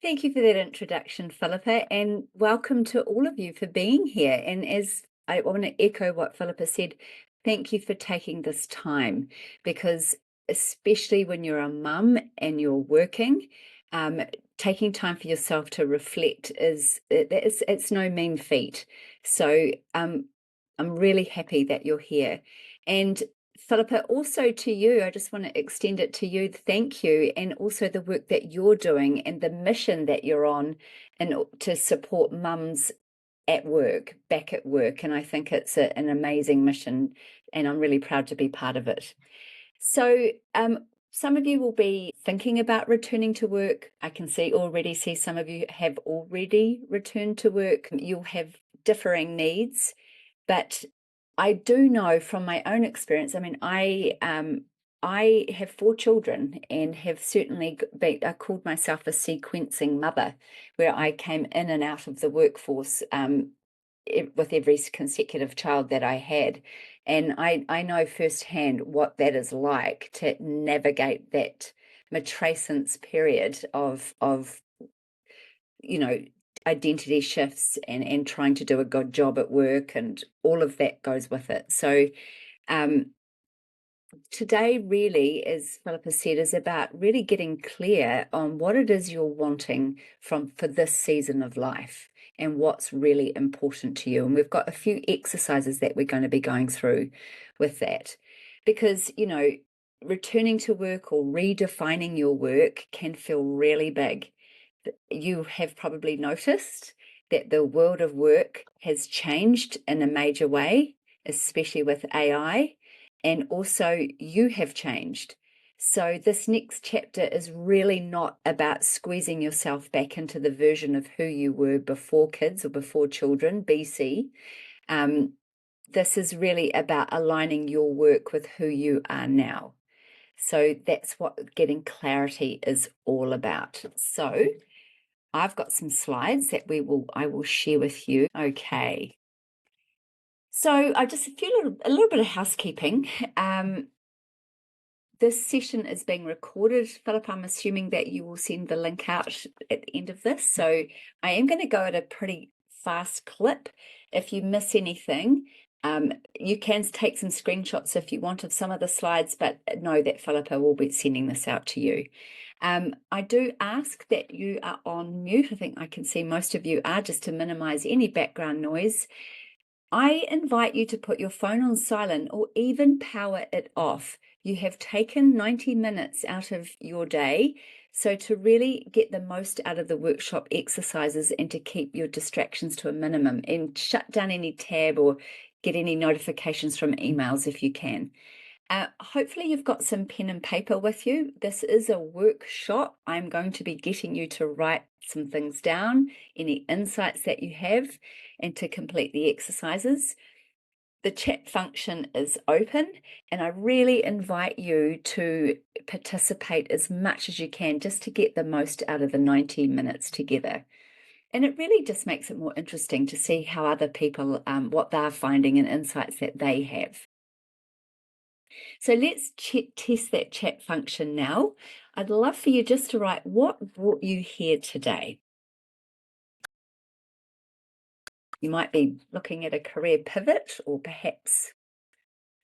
Thank you for that introduction, Philippa, and welcome to all of you for being here. And as I want to echo what Philippa said, thank you for taking this time, because especially when you're a mum and you're working, taking time for yourself to reflect it's no mean feat. So I'm really happy that you're here. And Philippa, also to you, I just want to extend it to you. Thank you. And also the work that you're doing and the mission that you're on and to support mums at work, back at work. And I think it's an amazing mission, and I'm really proud to be part of it. So some of you will be thinking about returning to work. I can see some of you have already returned to work. You'll have differing needs. But I do know from my own experience, I mean, I have 4 children and have certainly I called myself a sequencing mother, where I came in and out of the workforce with every consecutive child that I had. And I know firsthand what that is like to navigate that matrescence period of identity shifts and trying to do a good job at work, and all of that goes with it. So today really, as Philippa said, is about really getting clear on what it is you're wanting for this season of life and what's really important to you. And we've got a few exercises that we're going to be going through with that, because returning to work or redefining your work can feel really big. You have probably noticed that the world of work has changed in a major way, especially with AI, and also you have changed. So this next chapter is really not about squeezing yourself back into the version of who you were before kids or before children, BC. This is really about aligning your work with who you are now. So that's what getting clarity is all about. So I've got some slides that I will share with you. Okay. So a little bit of housekeeping. This session is being recorded. Philip, I'm assuming that you will send the link out at the end of this. So I am going to go at a pretty fast clip. If you miss anything, you can take some screenshots if you want of some of the slides, but know that Philippa will be sending this out to you. I do ask that you are on mute. I think I can see most of you are, just to minimize any background noise. I invite you to put your phone on silent or even power it off. You have taken 90 minutes out of your day, so to really get the most out of the workshop exercises and to keep your distractions to a minimum, and shut down any tab or get any notifications from emails if you can. Hopefully you've got some pen and paper with you. This is a workshop. I'm going to be getting you to write some things down, any insights that you have, and to complete the exercises. The chat function is open, and I really invite you to participate as much as you can, just to get the most out of the 90 minutes together. And it really just makes it more interesting to see how other people, what they're finding and insights that they have. So let's test that chat function now. I'd love for you just to write what brought you here today. You might be looking at a career pivot, or perhaps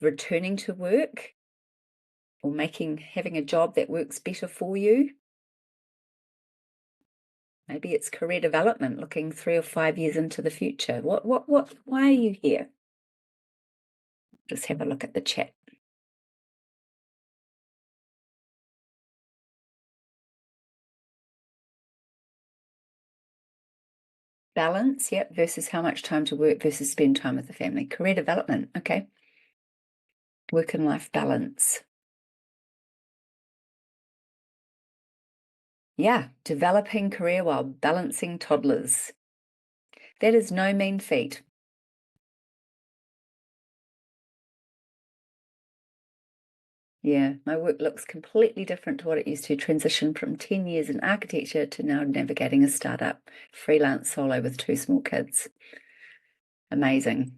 returning to work, or having a job that works better for you. Maybe it's career development, looking 3 or 5 years into the future. Why are you here? Just have a look at the chat. Balance, yep, versus how much time to work versus spend time with the family. Career development, okay. Work and life balance. Yeah, developing career while balancing toddlers. That is no mean feat. Yeah, my work looks completely different to what it used to. Transition from 10 years in architecture to now navigating a startup, freelance solo with 2 small kids. Amazing.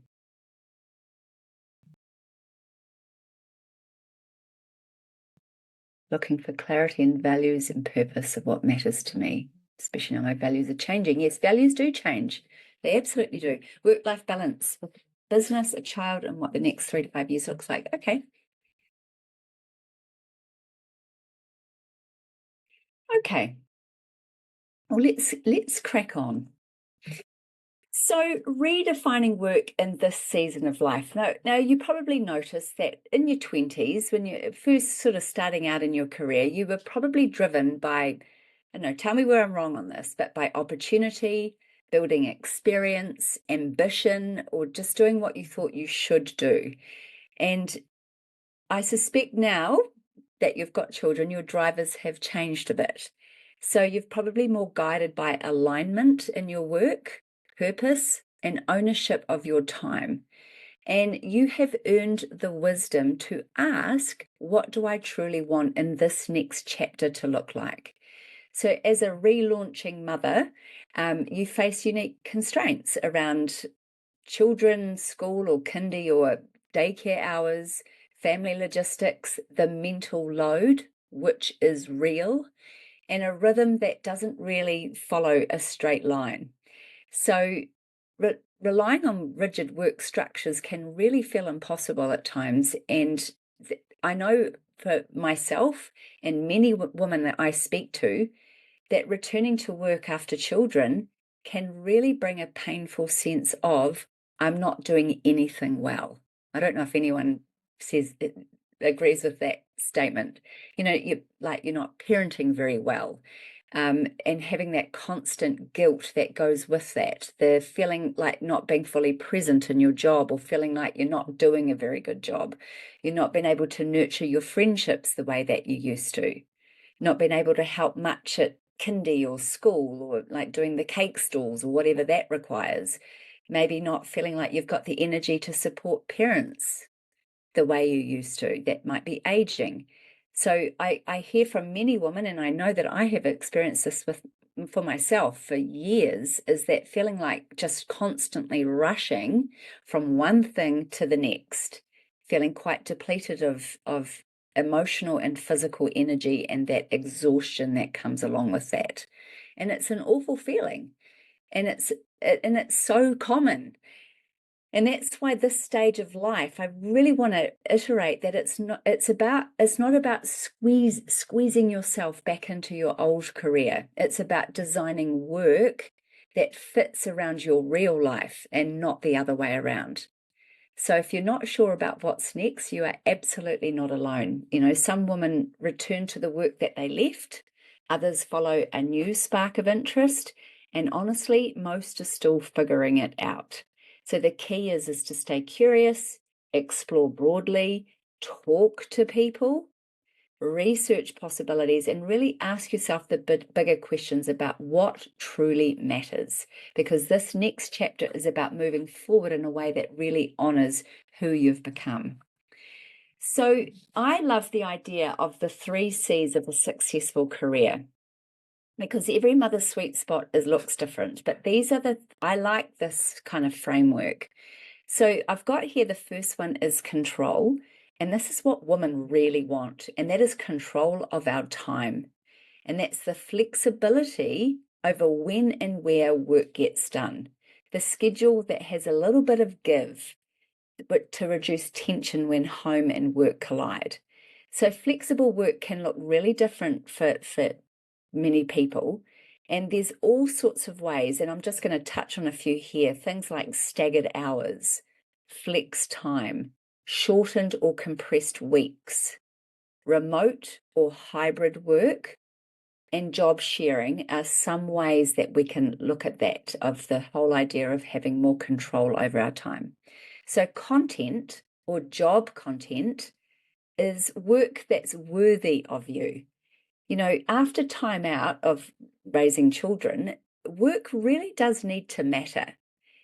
Looking for clarity and values and purpose of what matters to me. especially now my values are changing. Yes, values do change. They absolutely do. Work-life balance with business, a child, and what the next 3 to 5 years looks like. Okay. Okay. Well, let's crack on. So, redefining work in this season of life. Now you probably noticed that in your 20s, when you're first sort of starting out in your career, you were probably driven by, I don't know, tell me where I'm wrong on this, but by opportunity, building experience, ambition, or just doing what you thought you should do. And I suspect now that you've got children, your drivers have changed a bit. So you've probably more guided by alignment in your work, purpose, and ownership of your time. And you have earned the wisdom to ask, what do I truly want in this next chapter to look like? So as a relaunching mother, you face unique constraints around children, school or kindy or daycare hours, family logistics, the mental load, which is real, and a rhythm that doesn't really follow a straight line. So, relying on rigid work structures can really feel impossible at times. And I know for myself and many women that I speak to, that returning to work after children can really bring a painful sense of, I'm not doing anything well. I don't know if anyone says it, agrees with that statement. You know, you're not parenting very well. And having that constant guilt that goes with that, the feeling like not being fully present in your job, or feeling like you're not doing a very good job. You're not being able to nurture your friendships the way that you used to, not being able to help much at kindy or school, or like doing the cake stalls or whatever that requires. Maybe not feeling like you've got the energy to support parents the way you used to. That might be aging. So I hear from many women, and I know that I have experienced this for myself for years, is that feeling like just constantly rushing from one thing to the next, feeling quite depleted of emotional and physical energy, and that exhaustion that comes along with that. And it's an awful feeling, and it's so common. And that's why this stage of life, I really want to iterate that it's not about squeezing yourself back into your old career. It's about designing work that fits around your real life and not the other way around. So if you're not sure about what's next, you are absolutely not alone. You know, some women return to the work that they left, others follow a new spark of interest, and honestly, most are still figuring it out. So the key is to stay curious, explore broadly, talk to people, research possibilities, and really ask yourself the bigger questions about what truly matters, because this next chapter is about moving forward in a way that really honors who you've become. So I love the idea of the 3 C's of a successful career, because every mother's sweet spot looks different, but I like this kind of framework. So I've got here, the first one is control. And this is what women really want, and that is control of our time. And that's the flexibility over when and where work gets done. The schedule that has a little bit of give, but to reduce tension when home and work collide. So flexible work can look really different for many people. And there's all sorts of ways, and I'm just going to touch on a few here. Things like staggered hours, flex time, shortened or compressed weeks, remote or hybrid work, and job sharing are some ways that we can look at that, of the whole idea of having more control over our time. So content, or job content, is work that's worthy of you. You know, after time out of raising children, work really does need to matter.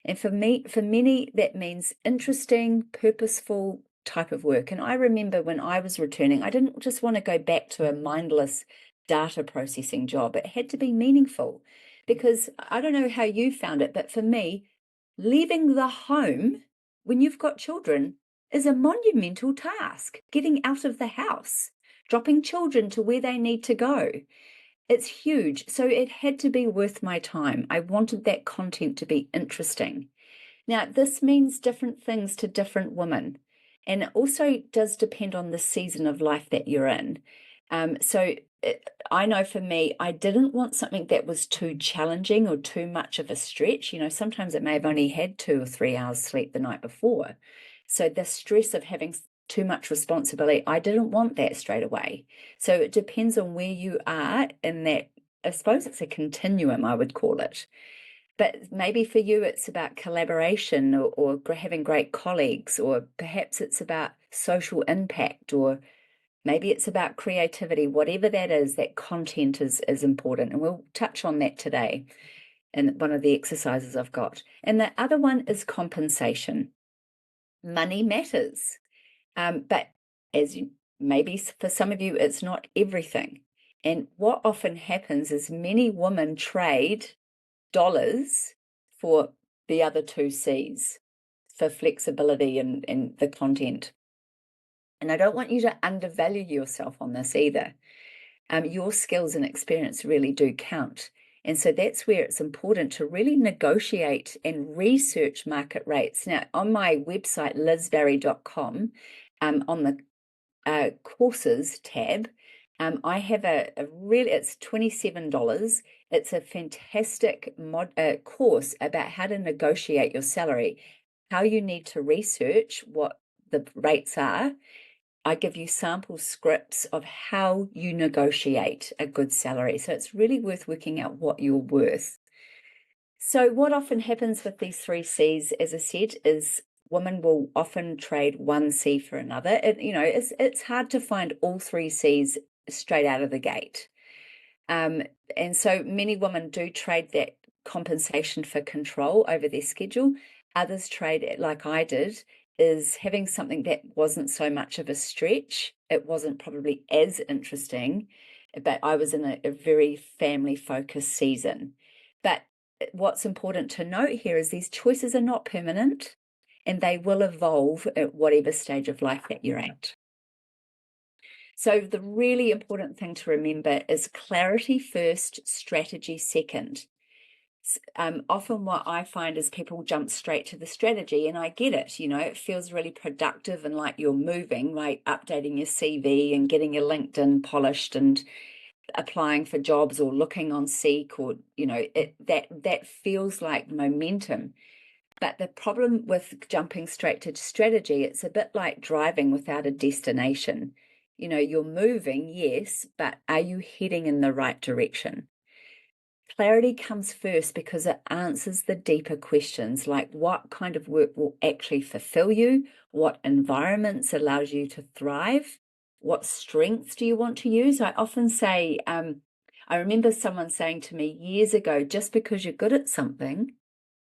And for many, that means interesting, purposeful type of work. And I remember when I was returning, I didn't just want to go back to a mindless data processing job. It had to be meaningful, because I don't know how you found it, but for me, leaving the home when you've got children is a monumental task. Getting out of the house, dropping children to where they need to go. It's huge. So it had to be worth my time. I wanted that content to be interesting. Now, this means different things to different women. And it also does depend on the season of life that you're in. I know for me, I didn't want something that was too challenging or too much of a stretch. Sometimes it may have only had 2 or 3 hours sleep the night before. So the stress of having too much responsibility, I didn't want that straight away. So it depends on where you are in that. I suppose it's a continuum, I would call it. But maybe for you, it's about collaboration or having great colleagues, or perhaps it's about social impact, or maybe it's about creativity. Whatever that is, that content is important. And we'll touch on that today in one of the exercises I've got. And the other one is compensation. Money matters. But maybe for some of you, it's not everything. And what often happens is many women trade dollars for the other two C's, for flexibility and the content. And I don't want you to undervalue yourself on this either. Your skills and experience really do count. And so that's where it's important to really negotiate and research market rates. Now, on my website, lizbarry.com, on the courses tab, I have it's $27. It's a fantastic course about how to negotiate your salary, how you need to research what the rates are. I give you sample scripts of how you negotiate a good salary. So it's really worth working out what you're worth. So what often happens with these 3 C's, as I said, is women will often trade 1 C for another. It's hard to find all 3 C's straight out of the gate. And so many women do trade that compensation for control over their schedule. Others trade it, like I did, is having something that wasn't so much of a stretch. It wasn't probably as interesting, but I was in a very family-focused season. But what's important to note here is these choices are not permanent, and they will evolve at whatever stage of life that you're at. So the really important thing to remember is clarity first, strategy second. Often what I find is people jump straight to the strategy, and I get it. It feels really productive and like you're moving, like updating your CV and getting your LinkedIn polished and applying for jobs or looking on Seek, or that feels like momentum. But the problem with jumping straight to strategy, it's a bit like driving without a destination. You're moving, yes, but are you heading in the right direction? Clarity comes first because it answers the deeper questions, like what kind of work will actually fulfill you, what environments allows you to thrive, what strengths do you want to use. I often say, I remember someone saying to me years ago, just because you're good at something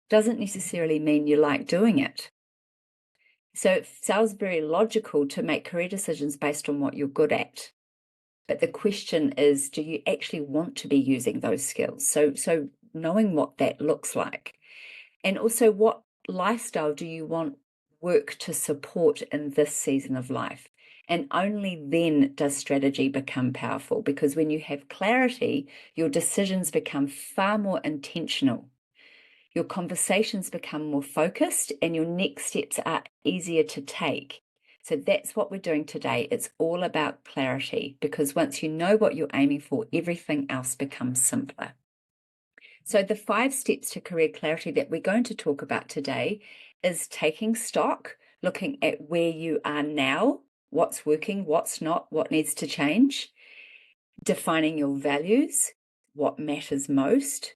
doesn't necessarily mean you like doing it. So it sounds very logical to make career decisions based on what you're good at. But the question is, do you actually want to be using those skills? So knowing what that looks like. And also, what lifestyle do you want work to support in this season of life? And only then does strategy become powerful, because when you have clarity, your decisions become far more intentional. Your conversations become more focused and your next steps are easier to take. So that's what we're doing today. It's all about clarity, because once you know what you're aiming for, everything else becomes simpler. So the 5 steps to career clarity that we're going to talk about today is taking stock, looking at where you are now, what's working, what's not, what needs to change, defining your values, what matters most,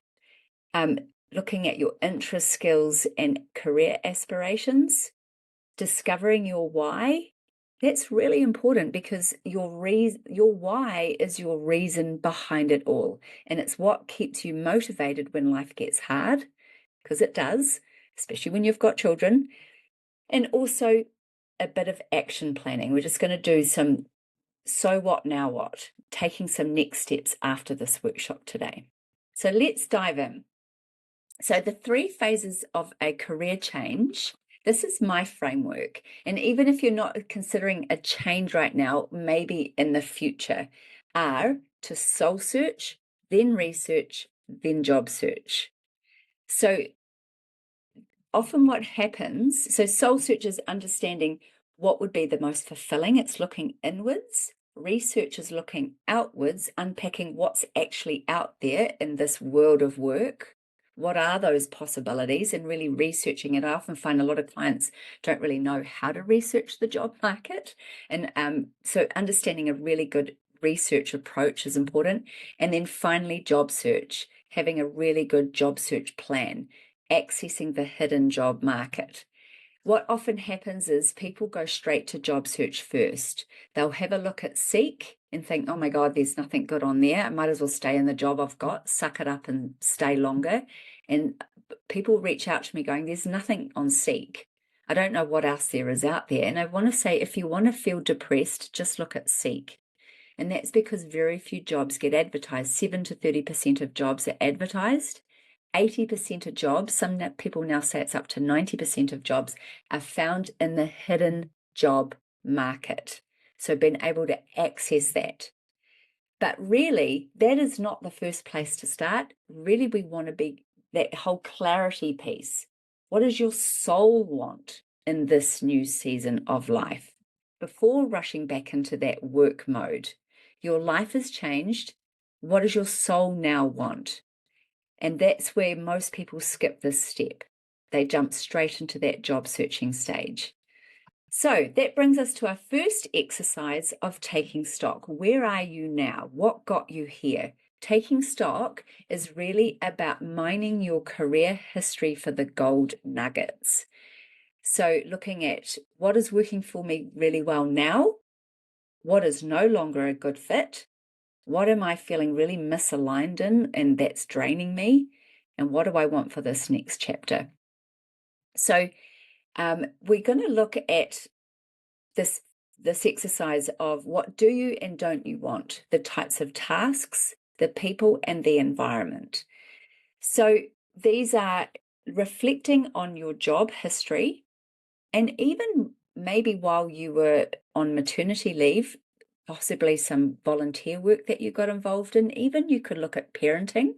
looking at your interest, skills, and career aspirations, discovering your why. That's really important, because your why is your reason behind it all. And it's what keeps you motivated when life gets hard, because it does, especially when you've got children. And also a bit of action planning. We're just going to do some so what, now what, taking some next steps after this workshop today. So let's dive in. So the 3 phases of a career change, this is my framework. And even if you're not considering a change right now, maybe in the future, are to soul search, then research, then job search. So often what happens, so soul search is understanding what would be the most fulfilling. It's looking inwards. Research is looking outwards, unpacking what's actually out there in this world of work. What are those possibilities, and really researching it. I often find a lot of clients don't really know how to research the job market. And so understanding a really good research approach is important. And then finally, job search, having a really good job search plan, accessing the hidden job market. What often happens is people go straight to job search first. They'll have a look at Seek and think, oh my God, there's nothing good on there. I might as well stay in the job I've got, suck it up and stay longer. And people reach out to me going, there's nothing on Seek. I don't know what else there is out there. And I want to say, if you want to feel depressed, just look at Seek. And that's because very few jobs get advertised. 7 to 30% of jobs are advertised. 80% of jobs, some people now say it's up to 90% of jobs, are found in the hidden job market. So being able to access that. But really, that is not the first place to start. Really, we want to be that whole clarity piece. What does your soul want in this new season of life? Before rushing back into that work mode, your life has changed. What does your soul now want? And that's where most people skip this step. They jump straight into that job searching stage. So that brings us to our first exercise of taking stock. Where are you now? What got you here? Taking stock is really about mining your career history for the gold nuggets. So looking at what is working for me really well now, what is no longer a good fit, what am I feeling really misaligned in and that's draining me, and what do I want for this next chapter? So we're going to look at this exercise of what do you and don't you want, the types of tasks, the people, and the environment. So these are reflecting on your job history, and even maybe while you were on maternity leave, possibly some volunteer work that you got involved in. Even you could look at parenting,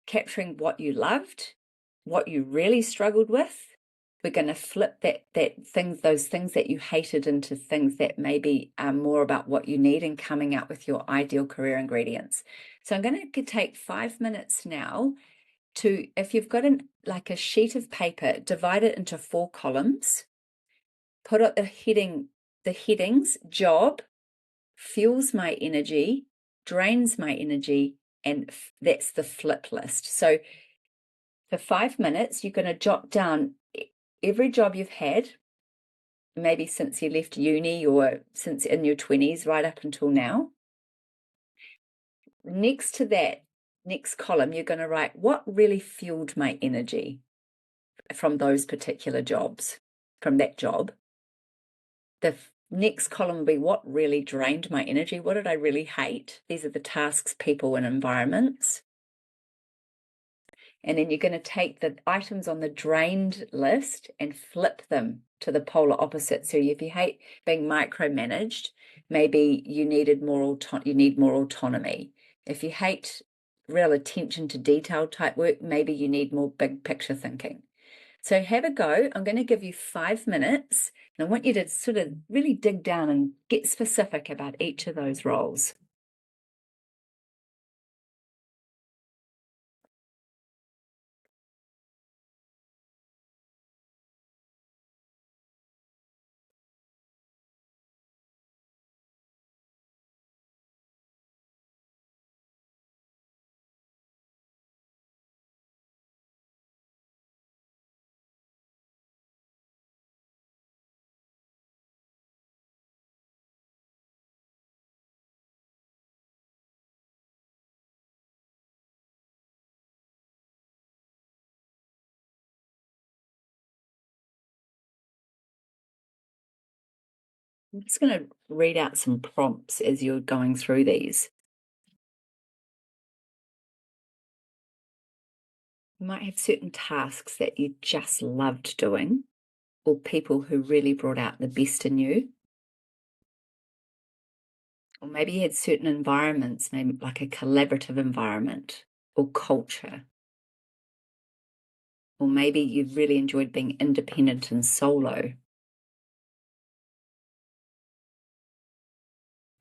capturing what you loved, what you really struggled with. We're going to flip those things that you hated into things that maybe are more about what you need, and coming out with your ideal career ingredients. So I'm going to take 5 minutes now to, if you've got like a sheet of paper, divide it into 4 columns, put up the headings: job, fuels my energy, drains my energy, and that's the flip list. So for 5 minutes, you're going to jot down every job you've had, maybe since you left uni or since in your 20s, right up until now. Next to that next column, you're going to write what really fueled my energy from those particular jobs, from that job. The next column will be what really drained my energy. What did I really hate? These are the tasks, people, and environments. And then you're going to take the items on the drained list and flip them to the polar opposite. So if you hate being micromanaged, maybe you need more autonomy. If you hate real attention to detail type work, maybe you need more big picture thinking. So have a go. I'm going to give you 5 minutes, and I want you to sort of really dig down and get specific about each of those roles. I'm just going to read out some prompts as you're going through these. You might have certain tasks that you just loved doing, or people who really brought out the best in you. Or maybe you had certain environments, maybe like a collaborative environment or culture. Or maybe you've really enjoyed being independent and solo.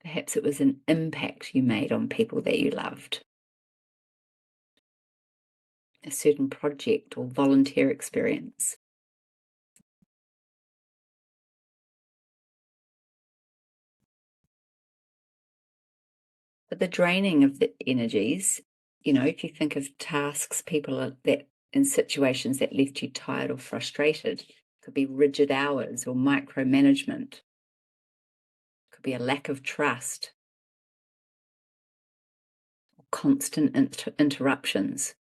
Perhaps it was an impact you made on people that you loved, a certain project or volunteer experience. But the draining of the energies, if you think of tasks, that in situations that left you tired or frustrated, could be rigid hours or micromanagement, could be a lack of trust, or constant interruptions,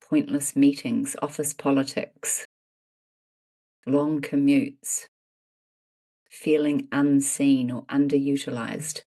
pointless meetings, office politics, long commutes, feeling unseen or underutilized.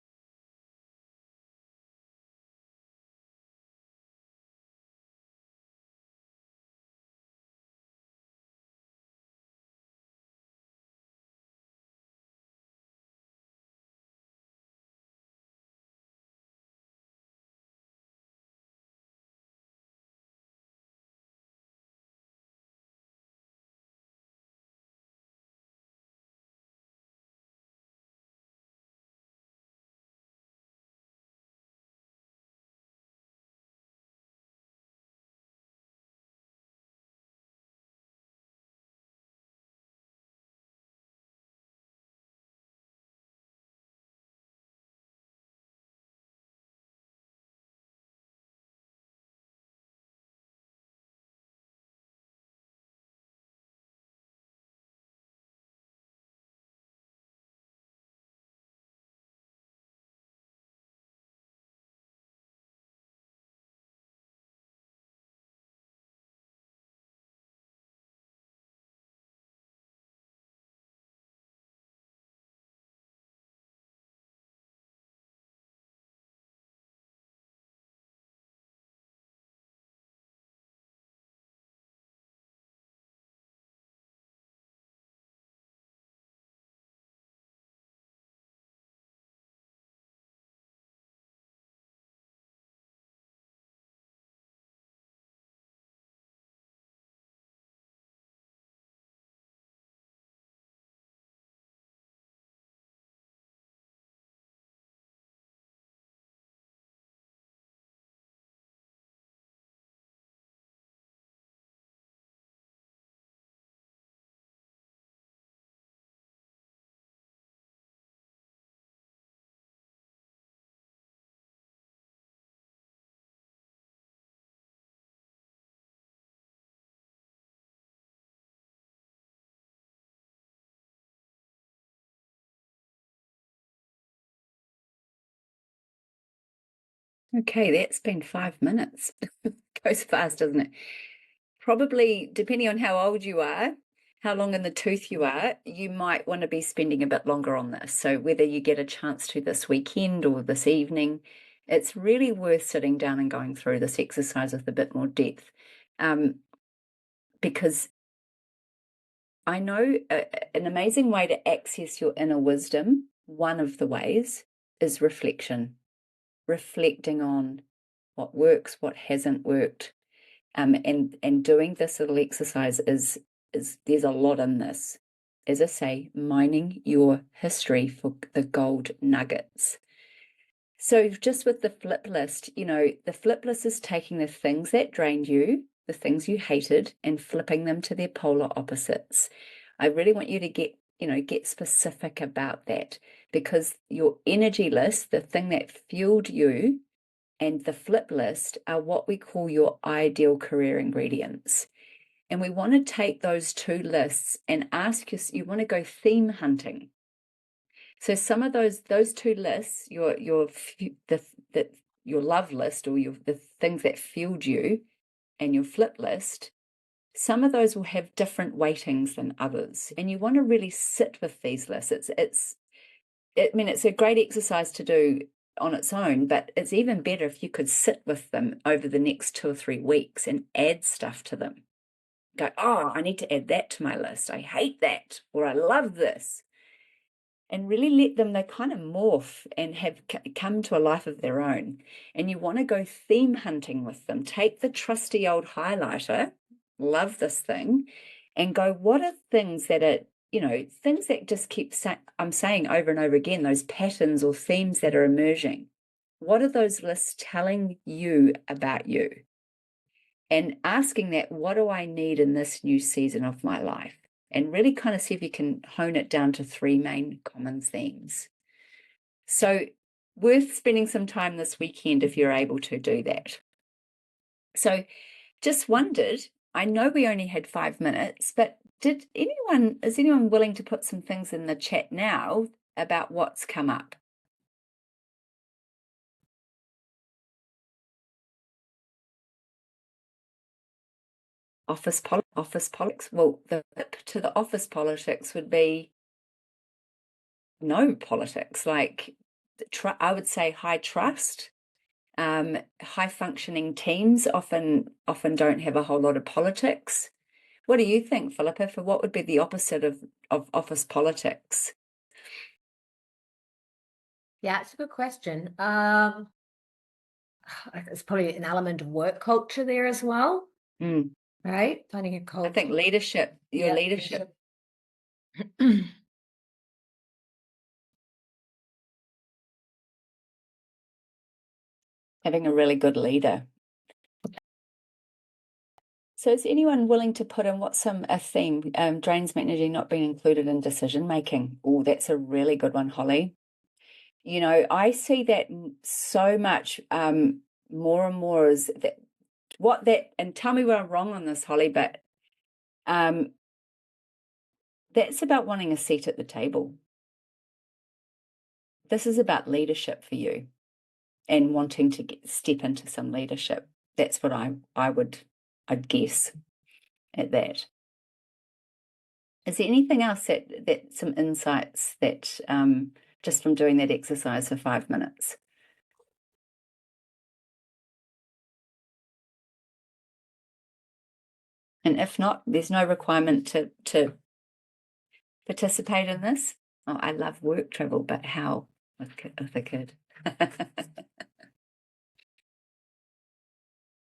Okay, that's been 5 minutes. Goes fast, doesn't it? Probably, depending on how old you are, how long in the tooth you are, you might want to be spending a bit longer on this. So whether you get a chance to this weekend or this evening, it's really worth sitting down and going through this exercise with a bit more depth. Because I know an amazing way to access your inner wisdom, one of the ways, is reflection. Reflecting on what works, what hasn't worked, and doing this little exercise is there's a lot in this. As I say, mining your history for the gold nuggets. So just with the flip list, the flip list is taking the things that drained you, the things you hated, and flipping them to their polar opposites. I really want you to get specific about that, because your energy list, the thing that fueled you, and the flip list are what we call your ideal career ingredients. And we want to take those two lists and you want to go theme hunting. So some of those two lists, your love list, or the things that fueled you, and your flip list, some of those will have different weightings than others. And you want to really sit with these lists. It's a great exercise to do on its own, but it's even better if you could sit with them over the next 2 or 3 weeks and add stuff to them. Go, oh, I need to add that to my list. I hate that, or I love this. and really let them, they kind of morph and have come to a life of their own. And you want to go theme hunting with them. Take the trusty old highlighter, love this thing, and go, what are things that are, things that just keep I'm saying over and over again, those patterns or themes that are emerging. What are those lists telling you about you? And asking that, what do I need in this new season of my life? And really kind of see if you can hone it down to 3 main common themes. So worth spending some time this weekend if you're able to do that. So just wondered, I know we only had 5 minutes, but is anyone willing to put some things in the chat now about what's come up? Office politics. Well, the tip to the office politics would be no politics. Like, I would say high trust. High functioning teams often don't have a whole lot of politics. What do you think, Philippa, for what would be the opposite of office politics? Yeah, it's a good question. It's probably an element of work culture there as well, right? Finding a culture. I think leadership, leadership. Having a really good leader. So is anyone willing to put in what's a theme? Drains energy not being included in decision making. Oh, that's a really good one, Holly. I see that so much more and more is that and tell me where I'm wrong on this, Holly, but that's about wanting a seat at the table. This is about leadership for you and wanting to step into some leadership. That's what I'd guess at that. Is there anything else that some insights that just from doing that exercise for 5 minutes? And if not, there's no requirement to participate in this. Oh, I love work travel, but how with a kid?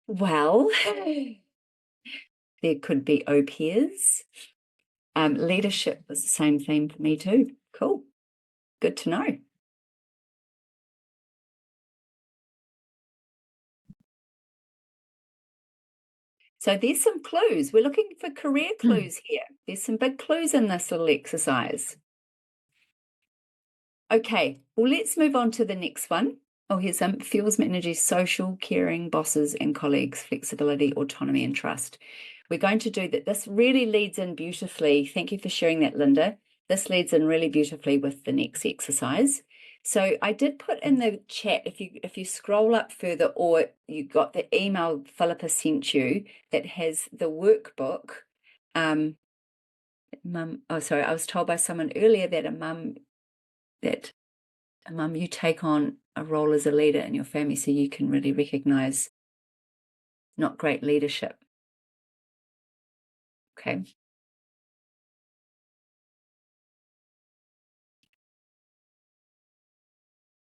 Well, there could be au pairs. Leadership was the same theme for me too. Cool. Good to know. So there's some clues. We're looking for career clues here. There's some big clues in this little exercise. Okay, well, let's move on to the next one. Oh, here's fuels energy, social, caring, bosses and colleagues, flexibility, autonomy and trust. We're going to do that. This really leads in beautifully. Thank you for sharing that, Linda. This leads in really beautifully with the next exercise. So I did put in the chat, if you scroll up further, or you got the email Philippa sent you that has the workbook. Sorry, I was told by someone earlier that a mum, you take on a role as a leader in your family so you can really recognize not great leadership. Okay.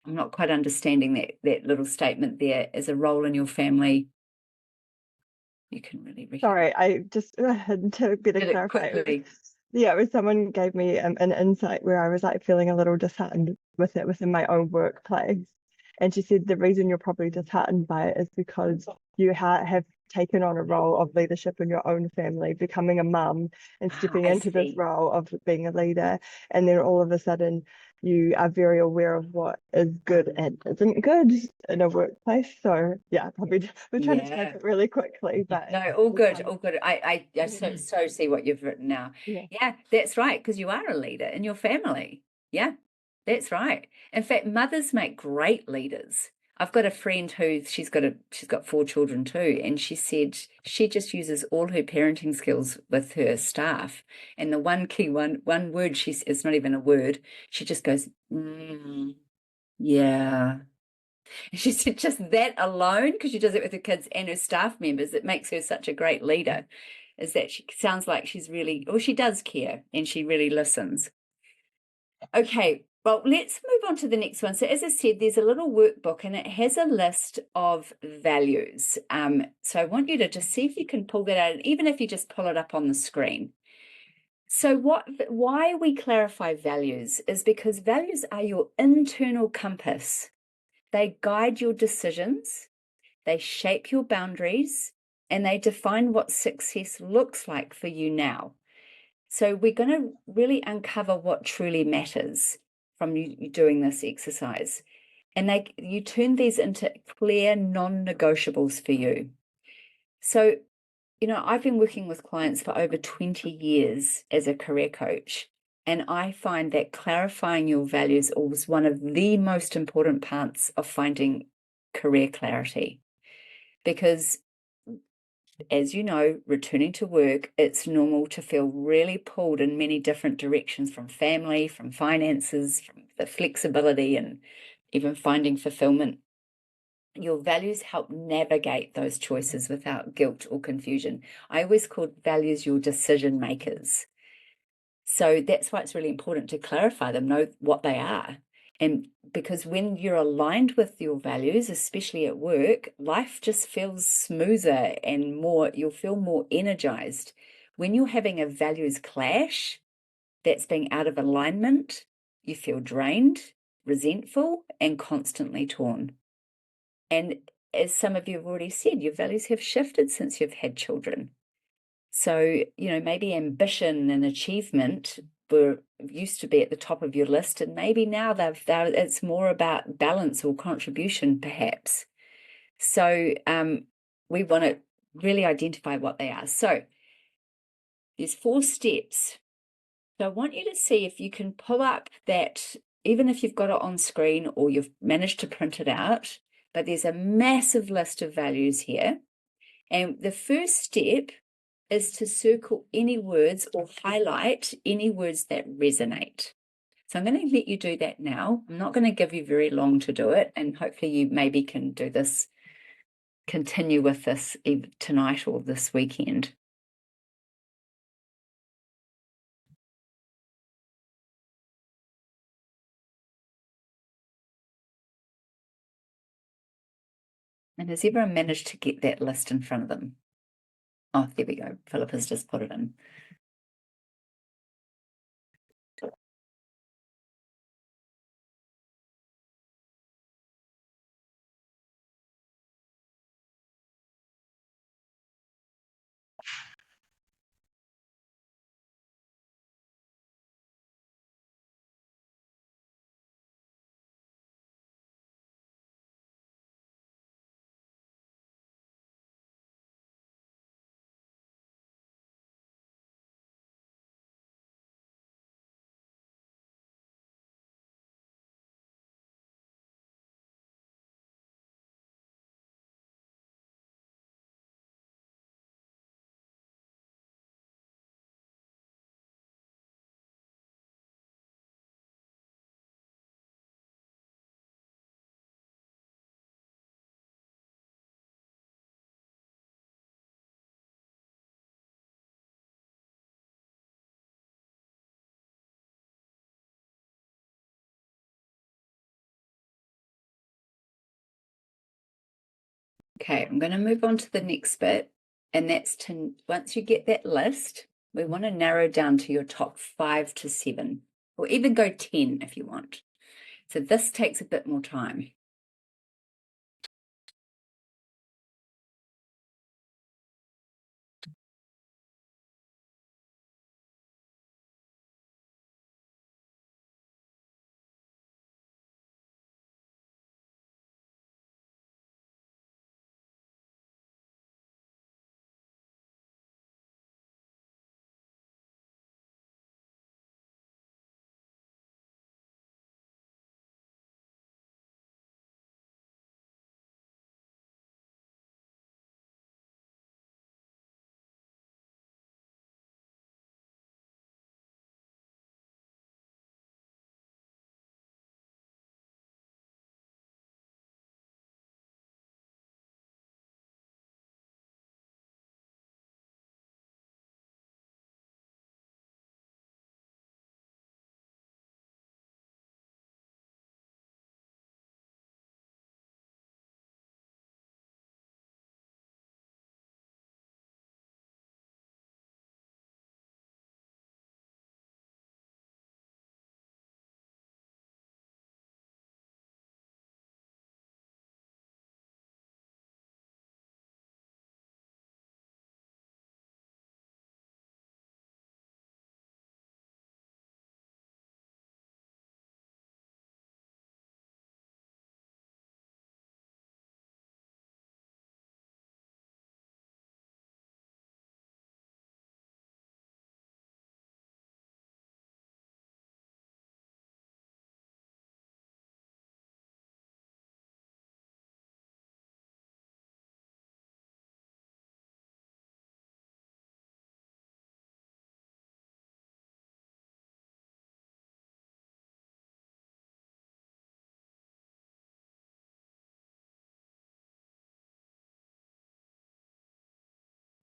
I'm not quite understanding that little statement there. As a role in your family, you can really recognize. Sorry, I just had to better clarify. Yeah, it was someone gave me an insight where I was like feeling a little disheartened with it within my own workplace. And she said the reason you're probably disheartened by it is because you have taken on a role of leadership in your own family, becoming a mum and stepping into this role of being a leader. And then all of a sudden you are very aware of what is good and isn't good in a workplace. So yeah, probably we're trying to type it really quickly, but no, all good. I so see what you've written now. Yeah, that's right, because you are a leader in your family. Yeah, that's right. In fact, mothers make great leaders. I've got a friend who she's got 4 children too, and she said she just uses all her parenting skills with her staff. And the one key one word it's not even a word. She just goes, yeah. And she said just that alone, because she does it with her kids and her staff members, it makes her such a great leader. Is that she sounds like she's really, or she does care and she really listens. Okay, well, let's move on to the next one. So as I said, there's a little workbook and it has a list of values. So I want you to just see if you can pull that out, and even if you just pull it up on the screen. So why we clarify values is because values are your internal compass. They guide your decisions, they shape your boundaries, and they define what success looks like for you now. So we're going to really uncover what truly matters from you doing this exercise. And you turn these into clear non-negotiables for you. So, I've been working with clients for over 20 years as a career coach, and I find that clarifying your values is one of the most important parts of finding career clarity. Because as you know, returning to work, it's normal to feel really pulled in many different directions, from family, from finances, from the flexibility, and even finding fulfillment. Your values help navigate those choices without guilt or confusion. I always call values your decision makers. So that's why it's really important to clarify them, know what they are. And because when you're aligned with your values, especially at work, life just feels smoother and you'll feel more energized. When you're having a values clash that's being out of alignment, you feel drained, resentful, and constantly torn. And as some of you have already said, your values have shifted since you've had children. So, maybe ambition and achievement used to be at the top of your list, and maybe now it's more about balance or contribution, perhaps. So we want to really identify what they are. So there's 4 steps. So I want you to see if you can pull up that, even if you've got it on screen or you've managed to print it out, but there's a massive list of values here. And the first step is to circle any words or highlight any words that resonate. So I'm going to let you do that now. I'm not going to give you very long to do it, and hopefully you maybe can do this, continue with this tonight or this weekend. And has everyone managed to get that list in front of them? Oh, there we go. Philip has just put it in. Okay, I'm going to move on to the next bit, and that's once you get that list, we want to narrow down to your top 5 to 7, or even go 10 if you want. So this takes a bit more time.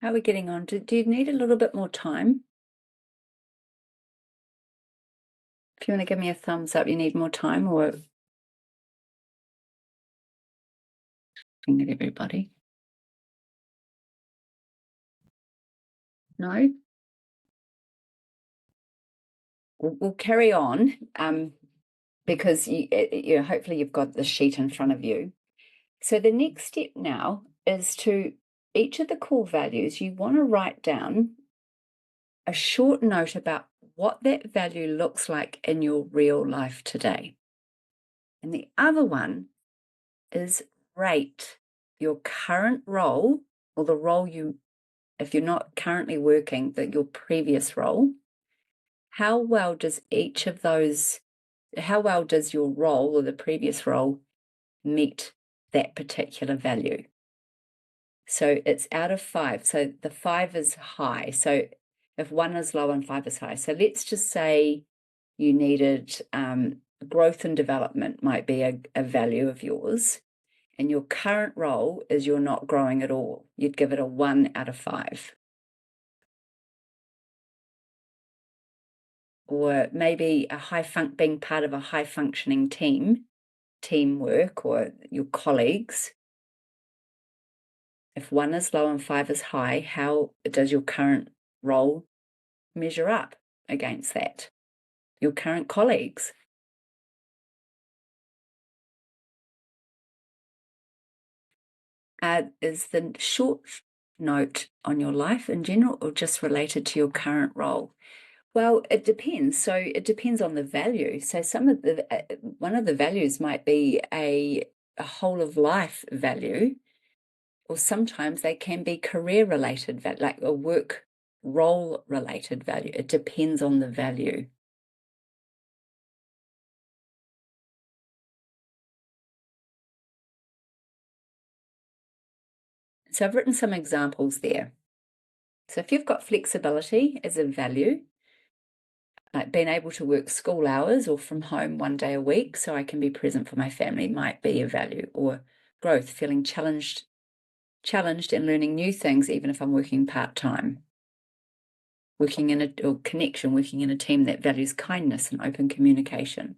How are we getting on? Do you need a little bit more time? If you want to give me a thumbs up, you need more time, or looking at everybody. No? We'll carry on because you hopefully you've got the sheet in front of you. So the next step now is to each of the core values, you want to write down a short note about what that value looks like in your real life today. And the other one is rate your current role, or the role if you're not currently working, that your previous role. How well does your role or the previous role meet that particular value? So it's out of 5. So the 5 is high. So if 1 is low and 5 is high. So let's just say you needed growth and development might be a value of yours. And your current role is you're not growing at all. You'd give it a 1 out of 5. Or maybe being part of a high functioning teamwork, or your colleagues. If 1 is low and 5 is high, how does your current role measure up against that? Your current colleagues. Is the short note on your life in general, or just related to your current role? Well, it depends. So it depends on the value. So one of the values might be a whole of life value, or sometimes they can be career related, like a work role related value. It depends on the value. So I've written some examples there. So if you've got flexibility as a value, like being able to work school hours or from home 1 day a week so I can be present for my family might be a value. Or growth, feeling challenged and learning new things even if I'm working part-time. Or connection, working in a team that values kindness and open communication.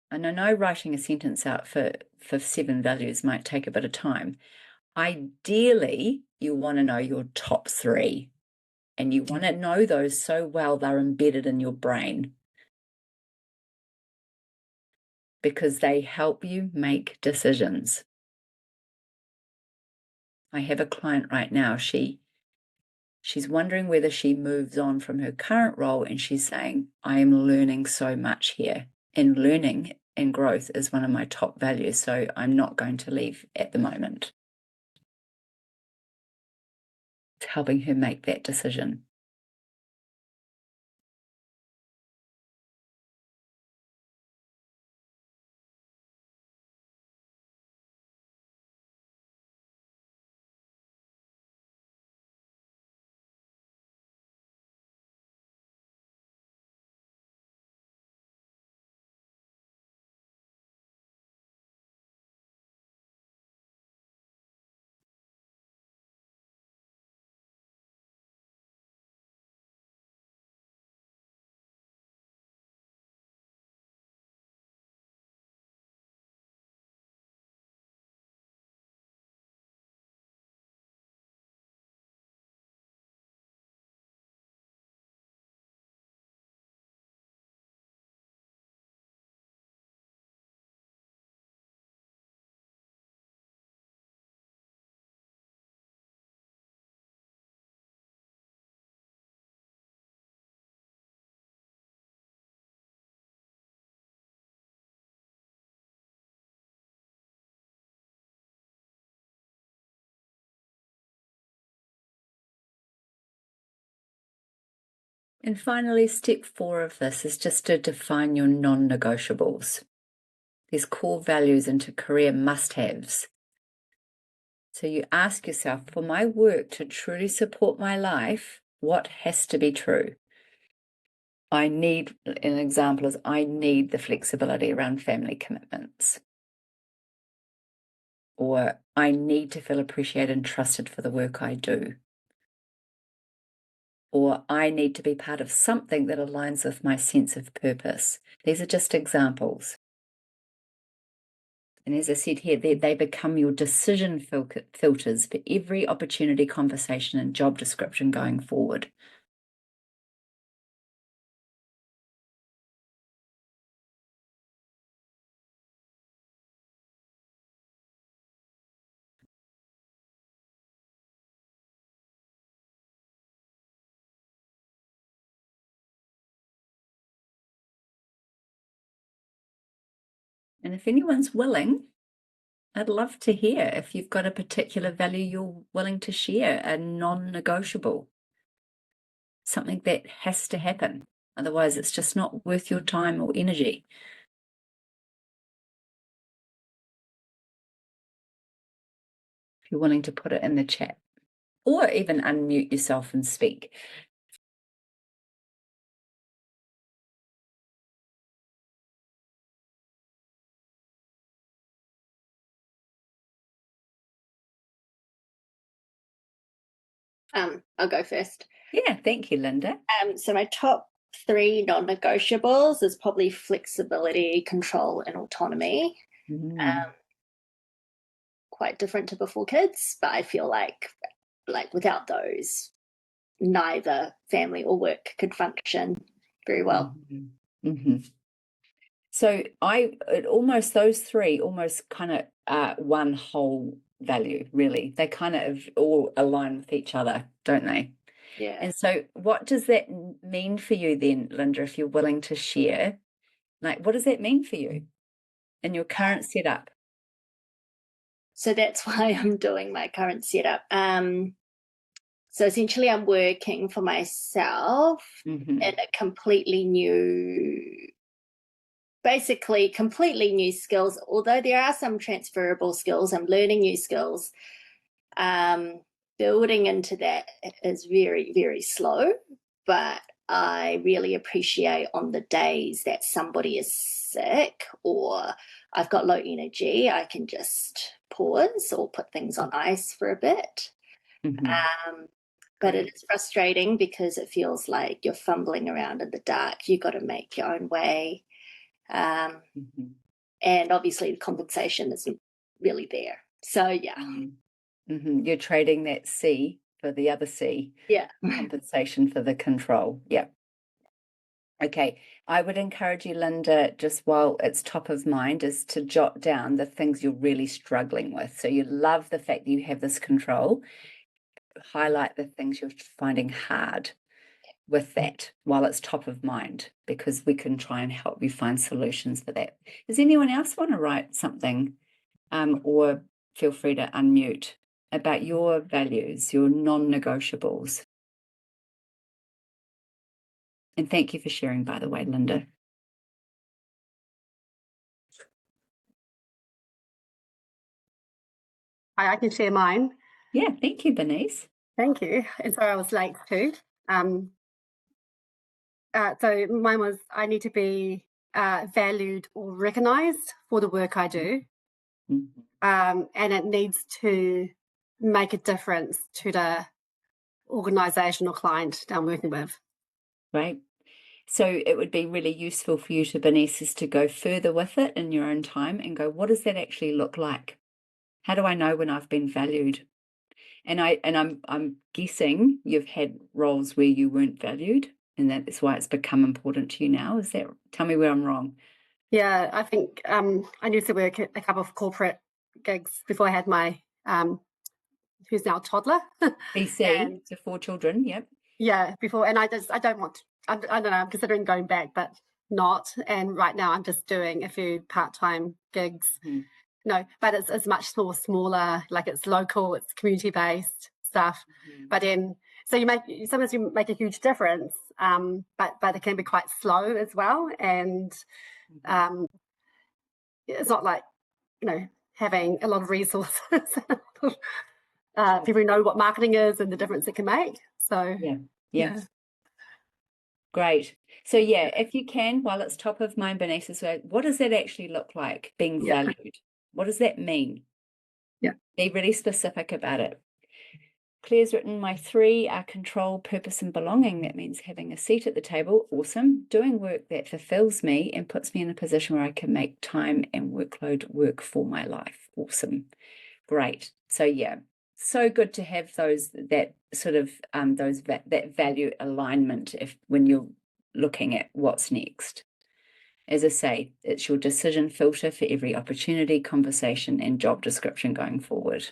And I know writing a sentence out for 7 values might take a bit of time. Ideally, you want to know your top 3, and you want to know those so well they're embedded in your brain, because they help you make decisions. I have a client right now, she's wondering whether she moves on from her current role, and she's saying, I am learning so much here, and learning and growth is one of my top values, so I'm not going to leave at the moment. It's helping her make that decision. And finally, step 4 of this is just to define your non-negotiables. These core values into career must-haves. So you ask yourself, for my work to truly support my life, What has to be true? An example is I need the flexibility around family commitments. Or I need to feel appreciated and trusted for the work I do. Or I need to be part of something that aligns with my sense of purpose. These are just examples. And as I said here, they become your decision filters for every opportunity, conversation, and job description going forward. And if anyone's willing, I'd love to hear if you've got a particular value you're willing to share, a non-negotiable, something that has to happen. Otherwise, it's just not worth your time or energy. If you're willing to put it in the chat, or even unmute yourself and speak. I'll go first. Yeah, thank you, Linda. So my top 3 non-negotiables is probably flexibility, control, and autonomy. Quite different to before kids, but I feel like without those, neither family or work could function very well. So those 3 almost kind of are one whole value, really. They kind of all align with each other, don't they? Yeah. And so what does that mean for you then, Linda, if you're willing to share? Like, what does that mean for you in your current setup? So that's why I'm doing my current setup. So essentially I'm working for myself in a completely new skills, although there are some transferable skills. I'm learning new skills. Building into that is very, very slow, but I really appreciate on the days that somebody is sick or I've got low energy, I can just pause or put things on ice for a bit. But it is frustrating because it feels like you're fumbling around in the dark. You've got to make your own way. And obviously the compensation isn't really there. So, yeah. You're trading that C for the other C. Yeah. Compensation for the control. Yeah. Okay. I would encourage you, Linda, just while it's top of mind, is to jot down the things you're really struggling with. So you love the fact that you have this control. Highlight the things you're finding hard with that while it's top of mind, because we can try and help you find solutions for that. Does anyone else want to write something or feel free to unmute about your values, your non-negotiables? And thank you for sharing, by the way, Linda. I can share mine. Yeah, thank you, Bernice. Thank you. And sorry I was late too. So mine was I need to be valued or recognised for the work I do. And it needs to make a difference to the organisation or client that I'm working with. Right. So it would be really useful for you to, Bernice, is to go further with it in your own time and go, what does that actually look like? How do I know when I've been valued? And I'm guessing you've had roles where you weren't valued, and that's why it's become important to you now. Is that? Tell me where I'm wrong. Yeah, I think I used to work at a couple of corporate gigs before I had my who's now a toddler. BC, so 4 children. Yep. Yeah, before, and I don't want. I don't know. I'm considering going back, but not. And right now, I'm just doing a few part-time gigs. No, but it's much smaller. Like it's local, it's community-based stuff. But then, so sometimes you make a huge difference. But it can be quite slow as well. And it's not like having a lot of resources. People know what marketing is and the difference it can make. So yeah. Yeah. Great. So if you can, while it's top of mind, Bernice, what does that actually look like, being valued? What does that mean? Yeah. Be really specific about it. Claire's written, my 3 are control, purpose, and belonging. That means having a seat at the table. Awesome. Doing work that fulfills me and puts me in a position where I can make time and workload work for my life. Awesome. Great. So so good to have that value alignment when you're looking at what's next. As I say, it's your decision filter for every opportunity, conversation, and job description going forward.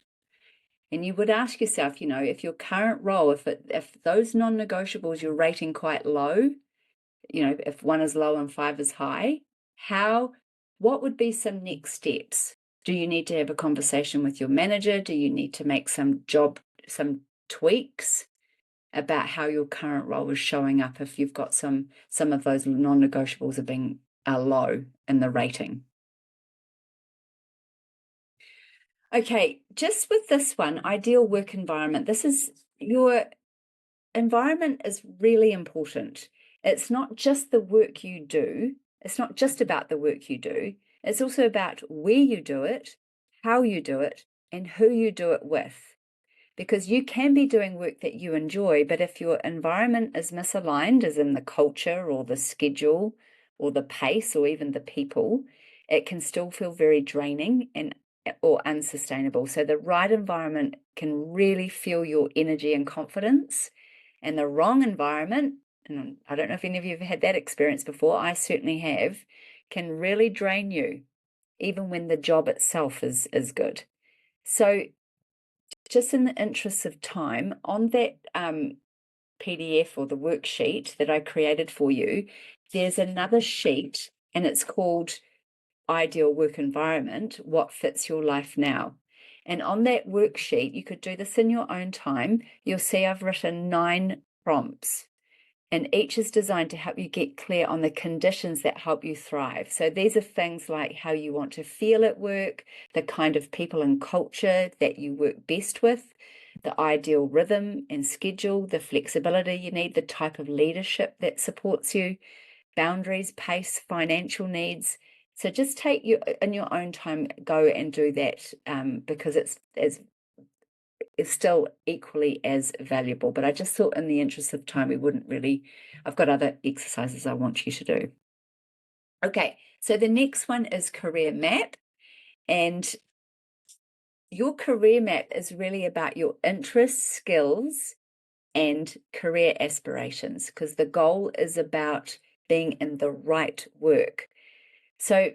And you would ask yourself, if your current role, if those non-negotiables you're rating quite low, if 1 is low and 5 is high, what would be some next steps? Do you need to have a conversation with your manager? Do you need to make some tweaks about how your current role is showing up if you've got some of those non-negotiables are low in the rating? Okay, just with this one, ideal work environment. Your environment is really important. It's not just the work you do. It's not just about the work you do. It's also about where you do it, how you do it, and who you do it with. Because you can be doing work that you enjoy, but if your environment is misaligned, as in the culture or the schedule or the pace or even the people, it can still feel very draining or unsustainable. So the right environment can really fuel your energy and confidence, and the wrong environment, and I don't know if any of you have had that experience before, I certainly have, can really drain you, even when the job itself is good. So just in the interest of time, on that PDF or the worksheet that I created for you, there's another sheet, and it's called Ideal Work Environment, What Fits Your Life Now. And on that worksheet, you could do this in your own time. You'll see I've written 9 prompts, and each is designed to help you get clear on the conditions that help you thrive. So these are things like how you want to feel at work, the kind of people and culture that you work best with, the ideal rhythm and schedule, the flexibility you need, the type of leadership that supports you, boundaries, pace, financial needs. So just take in your own time, go and do that, because it's still equally as valuable. But I just thought in the interest of time, I've got other exercises I want you to do. Okay, so the next one is career map. And your career map is really about your interests, skills, and career aspirations, because the goal is about being in the right work. So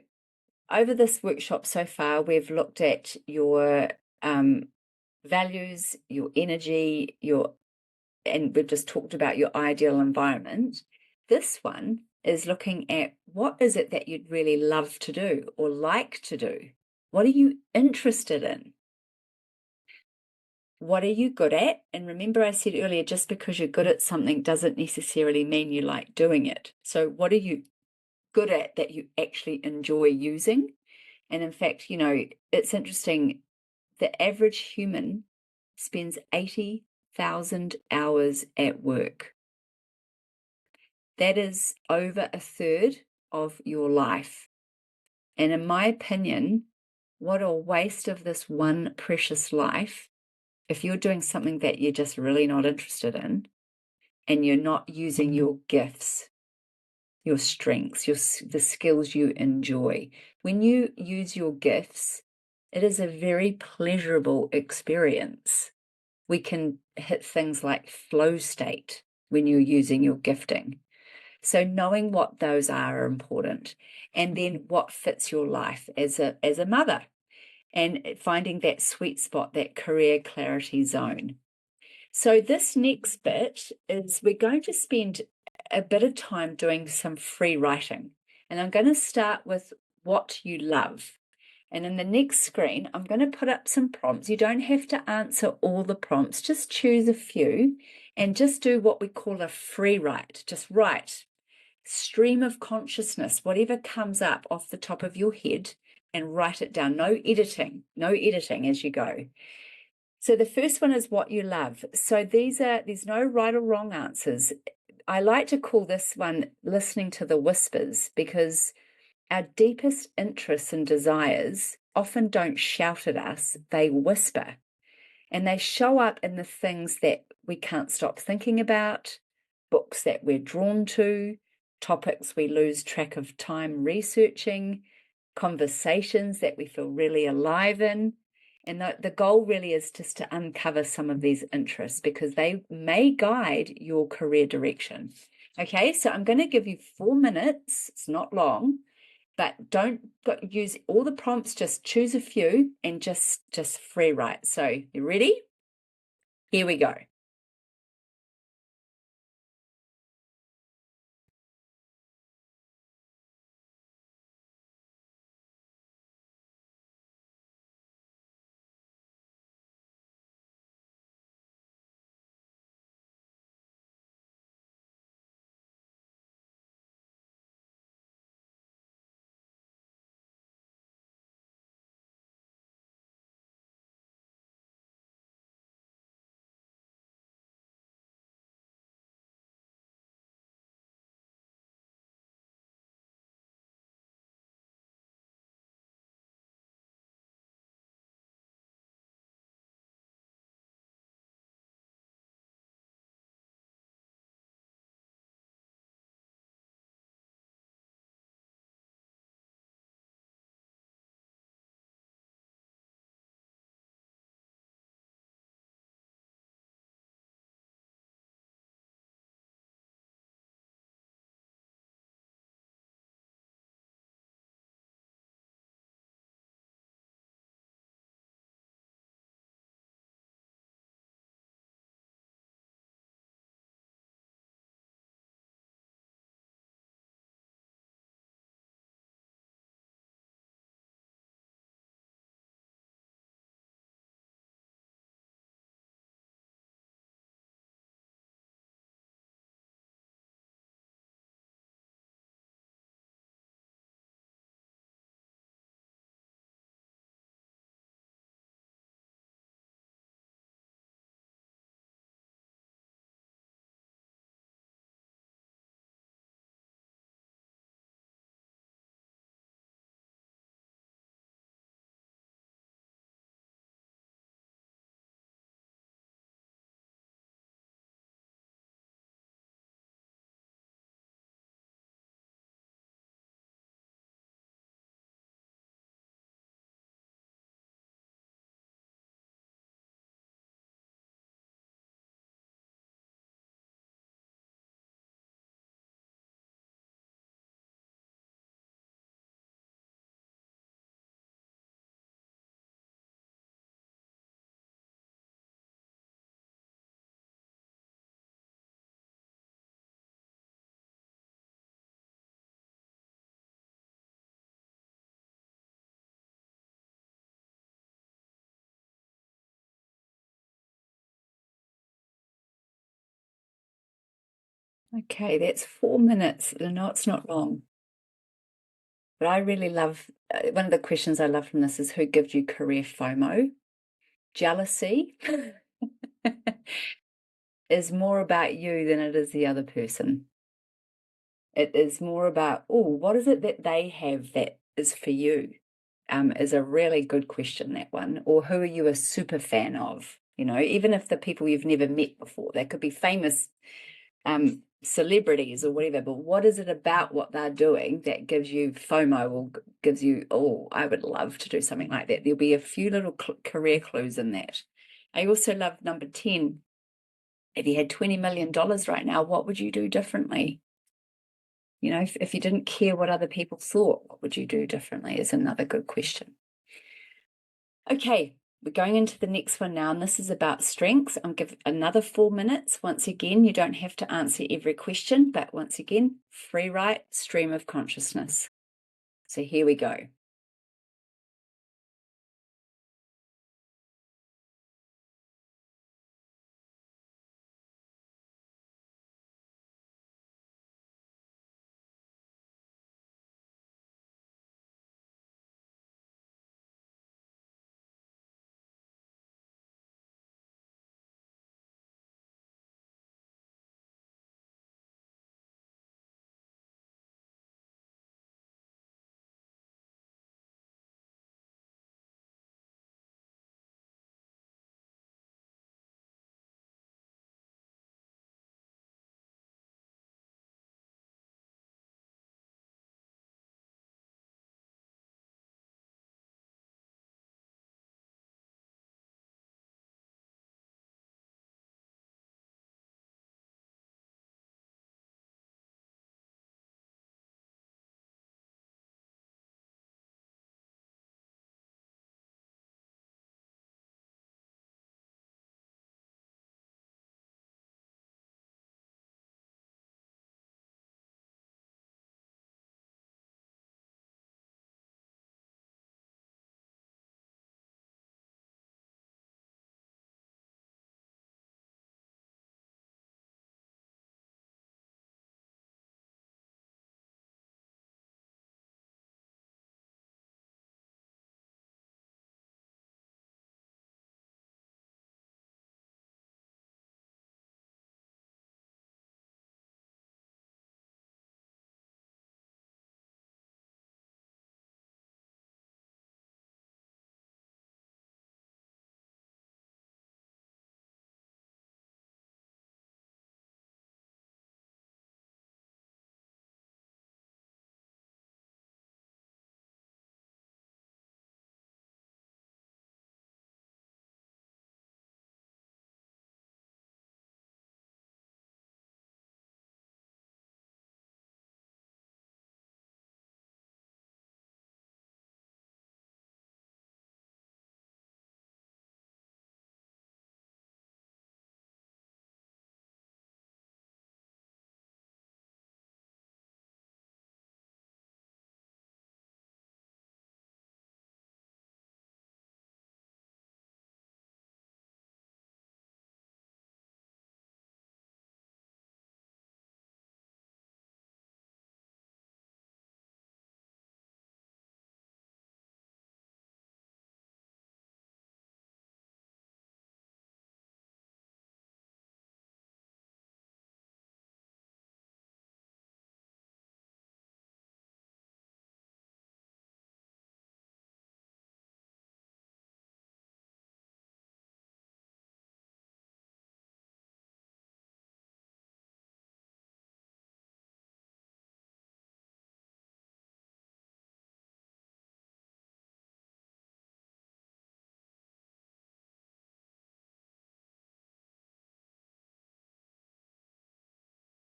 over this workshop so far, we've looked at your values, your energy, and we've just talked about your ideal environment. This one is looking at what is it that you'd really love to do or like to do? What are you interested in? What are you good at? And remember I said earlier, just because you're good at something doesn't necessarily mean you like doing it. So what are you good at that you actually enjoy using? And in fact, it's interesting, the average human spends 80,000 hours at work. That is over a third of your life. And in my opinion, what a waste of this one precious life if you're doing something that you're just really not interested in, and you're not using your gifts, your strengths, the skills you enjoy. When you use your gifts, it is a very pleasurable experience. We can hit things like flow state when you're using your gifting. So knowing what those are important, and then what fits your life as a mother, and finding that sweet spot, that career clarity zone. So this next bit is we're going to spend a bit of time doing some free writing. And I'm going to start with what you love. And in the next screen, I'm going to put up some prompts. You don't have to answer all the prompts. Just choose a few and just do what we call a free write. Just write. Stream of consciousness, whatever comes up off the top of your head, and write it down. No editing as you go. So the first one is what you love. So there's no right or wrong answers. I like to call this one listening to the whispers, because our deepest interests and desires often don't shout at us, they whisper. And they show up in the things that we can't stop thinking about, books that we're drawn to, topics we lose track of time researching, conversations that we feel really alive in. And the goal really is just to uncover some of these interests, because they may guide your career direction. Okay, so I'm going to give you 4 minutes. It's not long, but don't use all the prompts. Just choose a few and just free write. So you ready? Here we go. Okay, that's 4 minutes. No, it's not long. But I really love, one of the questions I love from this is, who gives you career FOMO? Jealousy is more about you than it is the other person. It is more about, oh, what is it that they have that is for you? Is a really good question, that one. Or who are you a super fan of? You know, even if the people you've never met before, they could be famous celebrities or whatever, but what is it about what they're doing that gives you FOMO, or gives you, oh, I would love to do something like that? There'll be a few little career clues in that. I also love number 10. If you had $20 million right now, what would you do differently? You know, if you didn't care what other people thought, what would you do differently, is another good question. Okay, we're going into the next one now, and this is about strengths. I'll give another 4 minutes. Once again, you don't have to answer every question, but once again, free write, stream of consciousness. So here we go.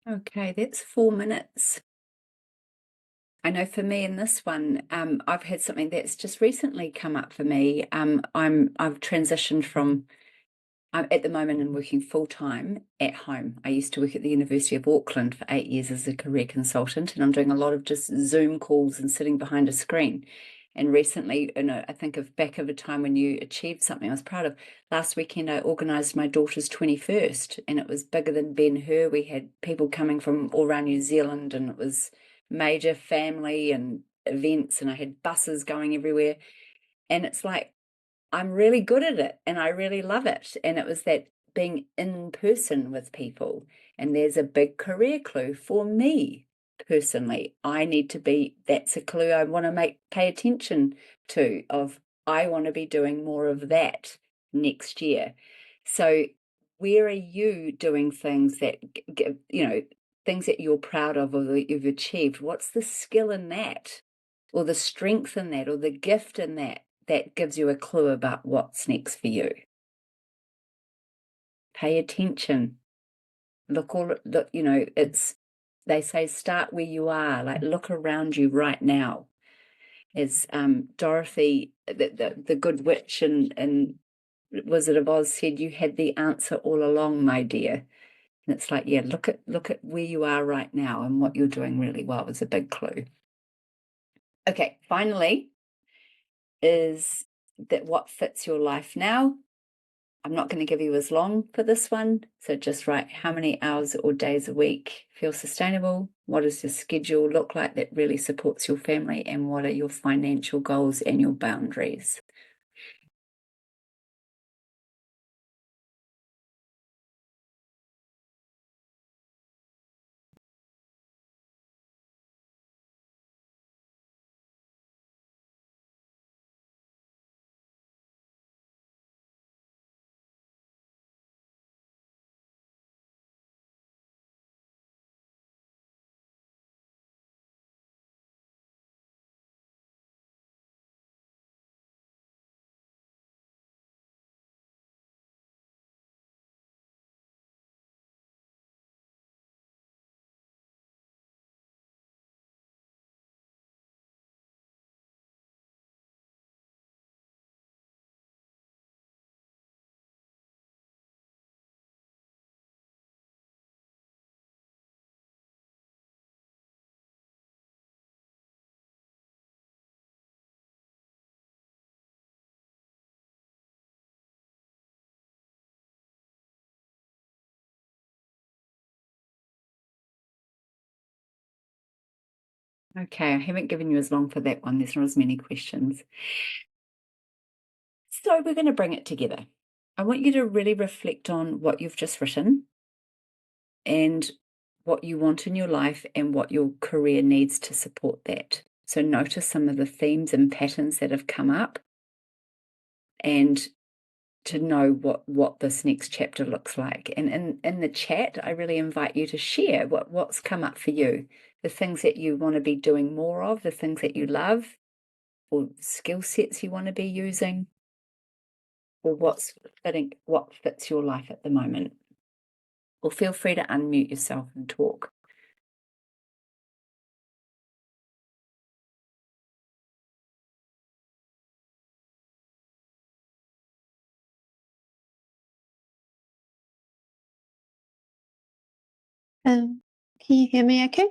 Okay, that's 4 minutes. I know for me in this one, I've had something that's just recently come up for me. I've transitioned from, I'm at the moment and working full-time at home. I used to work at the University of Auckland for 8 years as a career consultant, and I'm doing a lot of just Zoom calls and sitting behind a screen. And recently, I think of back of a time when you achieved something I was proud of. Last weekend, I organised my daughter's 21st, and it was bigger than Ben-Hur. We had people coming from all around New Zealand, and it was major family and events, and I had buses going everywhere. And it's like, I'm really good at it and I really love it. And it was that being in person with people. And there's a big career clue for me personally. I need to be, that's a clue I want to pay attention to, of I want to be doing more of that next year. So where are you doing things that, things that you're proud of or that you've achieved? What's the skill in that, or the strength in that, or the gift in that gives you a clue about what's next for you? Pay attention. Look, they say start where you are, like look around you right now. As Dorothy, the good witch in Wizard of Oz said, you had the answer all along, my dear. And it's like, yeah, look at where you are right now, and what you're doing really well is a big clue. Okay, finally, is that what fits your life now? I'm not going to give you as long for this one, so just write how many hours or days a week feel sustainable, what does your schedule look like that really supports your family, and what are your financial goals and your boundaries. Okay, I haven't given you as long for that one. There's not as many questions. So we're going to bring it together. I want you to really reflect on what you've just written and what you want in your life and what your career needs to support that. So notice some of the themes and patterns that have come up, and to know what this next chapter looks like. And in the chat, I really invite you to share what's come up for you, the things that you want to be doing more of, the things that you love, or skill sets you want to be using, or what fits your life at the moment. Or feel free to unmute yourself and talk. Can you hear me okay?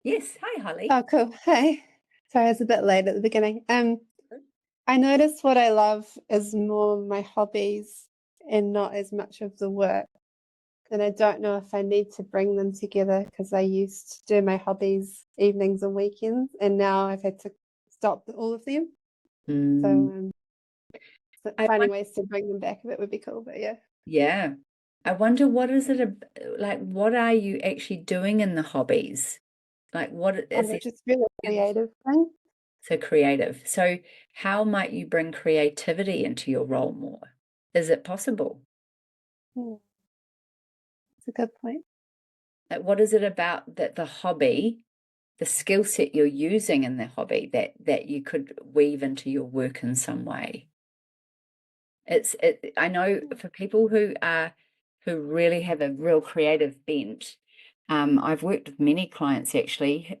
Yes. Hi, Holly. Oh, cool. Hi. Sorry, I was a bit late at the beginning. I noticed what I love is more my hobbies and not as much of the work. And I don't know if I need to bring them together, because I used to do my hobbies evenings and weekends, and now I've had to stop all of them. So finding ways to bring them back a bit would be cool, but yeah. Yeah. I wonder, what is it like, what are you actually doing in the hobbies? Like, what is it? Just really creative thing. So creative. So how might you bring creativity into your role more? Is it possible? That's a good point. Like, what is it about that the hobby, the skill set you're using in the hobby, that you could weave into your work in some way? I know for people who really have a real creative bent, I've worked with many clients actually.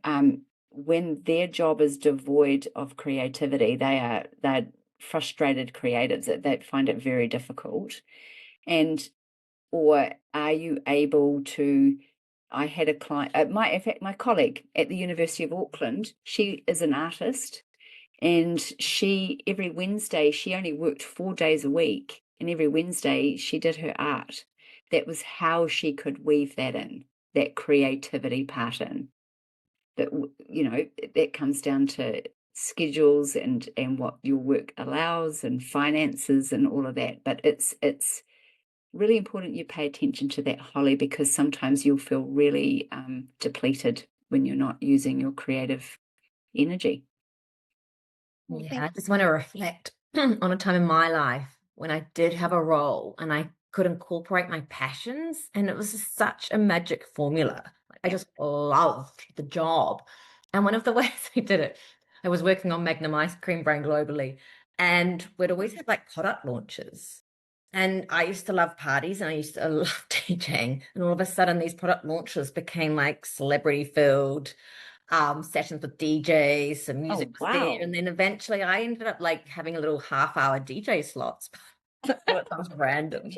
When their job is devoid of creativity, they're frustrated creatives that find it very difficult. And or are you able to? I had a client, in fact, my colleague at the University of Auckland, she is an artist, and every Wednesday, she only worked 4 days a week, and every Wednesday she did her art. That was how she could weave that in, that creativity pattern. But, that comes down to schedules and what your work allows and finances and all of that. But it's really important you pay attention to that, Holly, because sometimes you'll feel really depleted when you're not using your creative energy. Yeah, I just want to reflect on a time in my life when I did have a role and I could incorporate my passions, and it was just such a magic formula. I just loved the job. And one of the ways I did it, I was working on Magnum Ice Cream brand globally, and we'd always have like product launches. And I used to love parties and I used to love DJing. And all of a sudden, these product launches became like celebrity filled sessions with DJs, some music was there. And then eventually I ended up like having a little half-hour DJ slots. It sounds random.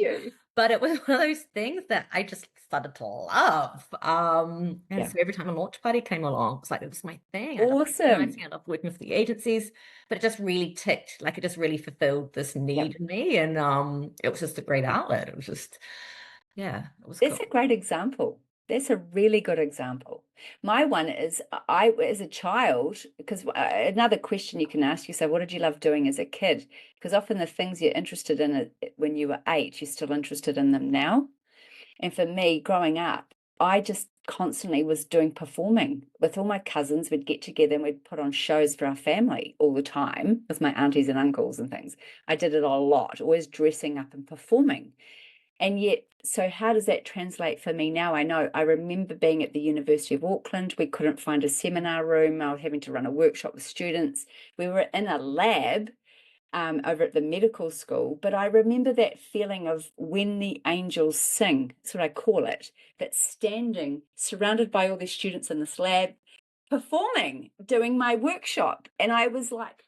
But it was one of those things that I just started to love. So every time a launch party came along, it's like, it was my thing. Awesome. I loved working with the agencies, but it just really ticked, like it just really fulfilled this need in me. And it was just a great outlet. It was just, it was That's a great example. That's a really good example. My one is, as a child, because another question you can ask yourself, what did you love doing as a kid? Because often the things you're interested in when you were 8, you're still interested in them now. And for me, growing up, I just constantly was doing performing with all my cousins. We'd get together and we'd put on shows for our family all the time with my aunties and uncles and things. I did it a lot, always dressing up and performing. And yet, so how does that translate for me now? I remember being at the University of Auckland. We couldn't find a seminar room. I was having to run a workshop with students. We were in a lab over at the medical school, but I remember that feeling of when the angels sing, that's what I call it, that standing surrounded by all these students in this lab, performing, doing my workshop. And I was like,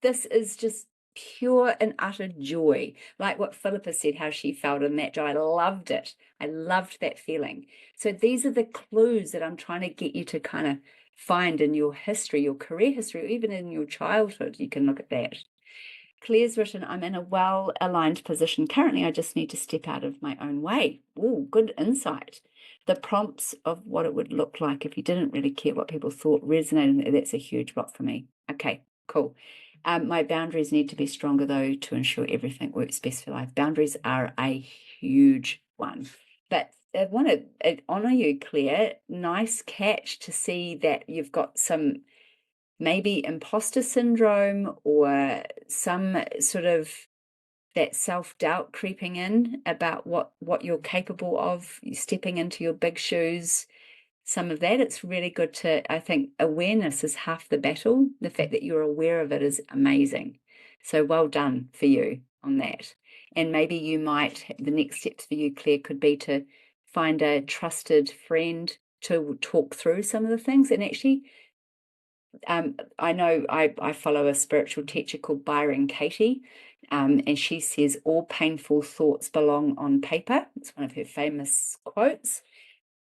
this is just pure and utter joy, like what Philippa said, how she felt in that joy. I loved it. I loved that feeling. So these are the clues that I'm trying to get you to kind of find in your history, your career history, or even in your childhood. You can look at that. Claire's written, I'm in a well-aligned position currently. I just need to step out of my own way. Oh, good insight. The prompts of what it would look like if you didn't really care what people thought resonated. That's a huge block for me. Okay, cool. My boundaries need to be stronger, though, to ensure everything works best for life. Boundaries are a huge one. But I want to honor you, Claire. Nice catch to see that you've got some maybe imposter syndrome or some sort of that self-doubt creeping in about what you're capable of, stepping into your big shoes. Some of that, it's really good to, I think awareness is half the battle. The fact that you're aware of it is amazing. So well done for you on that. And maybe you might, the next steps for you, Claire, could be to find a trusted friend to talk through some of the things. And actually, I know I follow a spiritual teacher called Byron Katie, and she says all painful thoughts belong on paper. It's one of her famous quotes.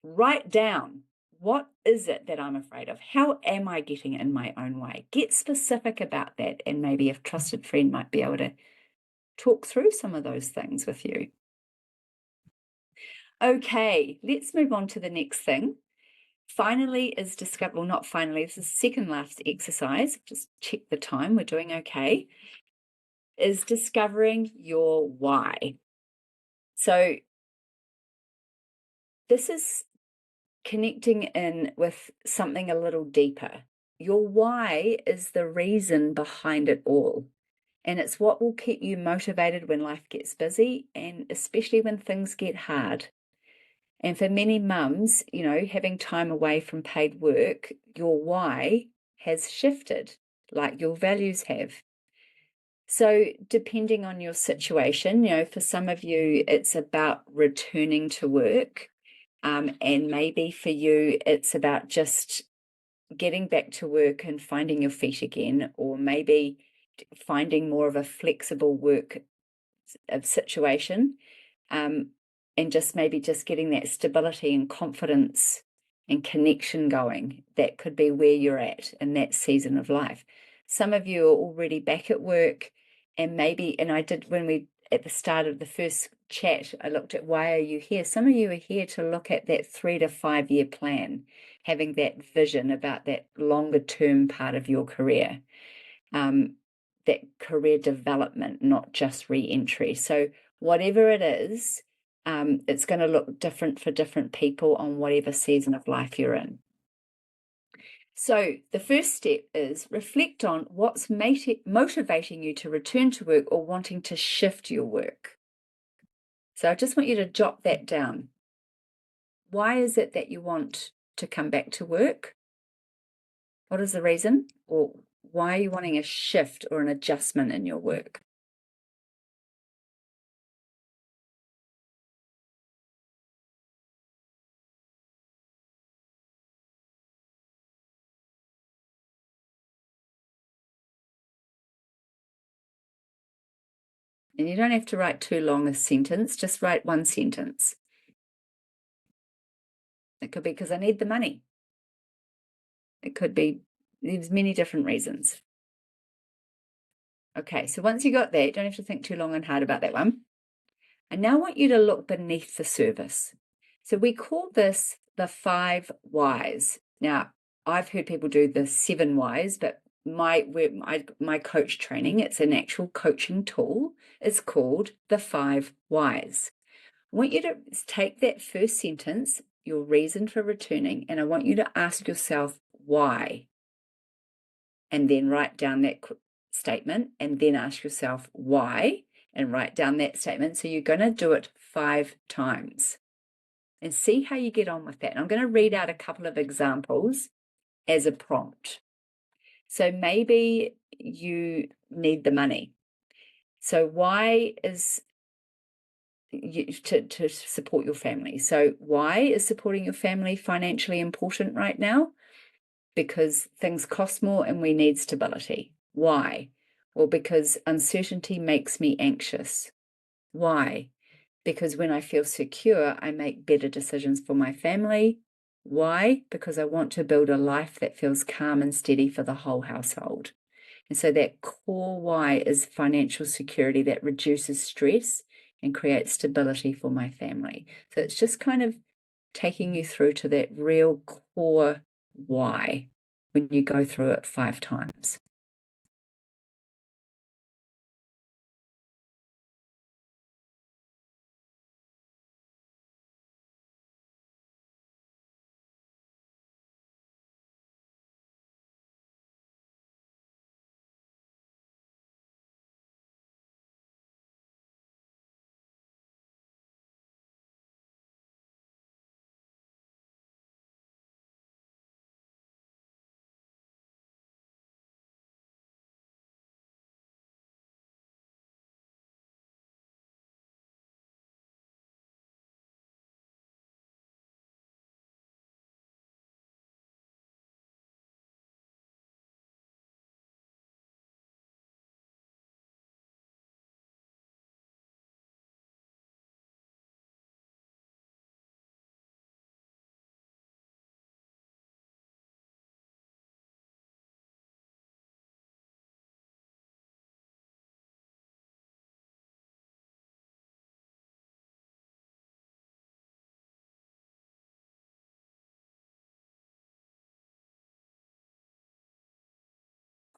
Write down, what is it that I'm afraid of? How am I getting in my own way? Get specific about that, and maybe a trusted friend might be able to talk through some of those things with you. Okay, let's move on to the next thing. Finally is discover, well, not finally, this is the second last exercise. Just check the time, we're doing okay. Is discovering your why. So this is connecting in with something a little deeper. Your why is the reason behind it all. And it's what will keep you motivated when life gets busy, and especially when things get hard. And for many mums, having time away from paid work, your why has shifted, like your values have. So depending on your situation, for some of you, it's about returning to work. And maybe for you, it's about just getting back to work and finding your feet again, or maybe finding more of a flexible work situation, and just maybe just getting that stability and confidence and connection going. That could be where you're at in that season of life. Some of you are already back at work, and maybe, and I did, when we, at the start of the first chat, I looked at why are you here. Some of you are here to look at that 3 to 5 year plan, having that vision about that longer term part of your career, that career development, not just re-entry. So whatever it is, it's going to look different for different people on whatever season of life you're in. So the first step is reflect on what's motivating you to return to work or wanting to shift your work. So I just want you to jot that down. Why is it that you want to come back to work? What is the reason? Or why are you wanting a shift or an adjustment in your work? And you don't have to write too long a sentence, just write one sentence. It could be because I need the money. It could be, there's many different reasons. Okay, so once you got that, you don't have to think too long and hard about that one. I now want you to look beneath the surface. So we call this the 5 whys. Now, I've heard people do the 7 whys, but my coach training, it's an actual coaching tool. It's called the 5 whys. I want you to take that first sentence, your reason for returning, and I want you to ask yourself why. And then write down that statement, and then ask yourself why, and write down that statement. So you're going to do it 5 times and see how you get on with that. And I'm going to read out a couple of examples as a prompt. So maybe you need the money. So why is to support your family? So why is supporting your family financially important right now? Because things cost more and we need stability. Why? Well, because uncertainty makes me anxious. Why? Because when I feel secure, I make better decisions for my family. Why? Because I want to build a life that feels calm and steady for the whole household. And so that core why is financial security that reduces stress and creates stability for my family. So it's just kind of taking you through to that real core why when you go through it 5 times.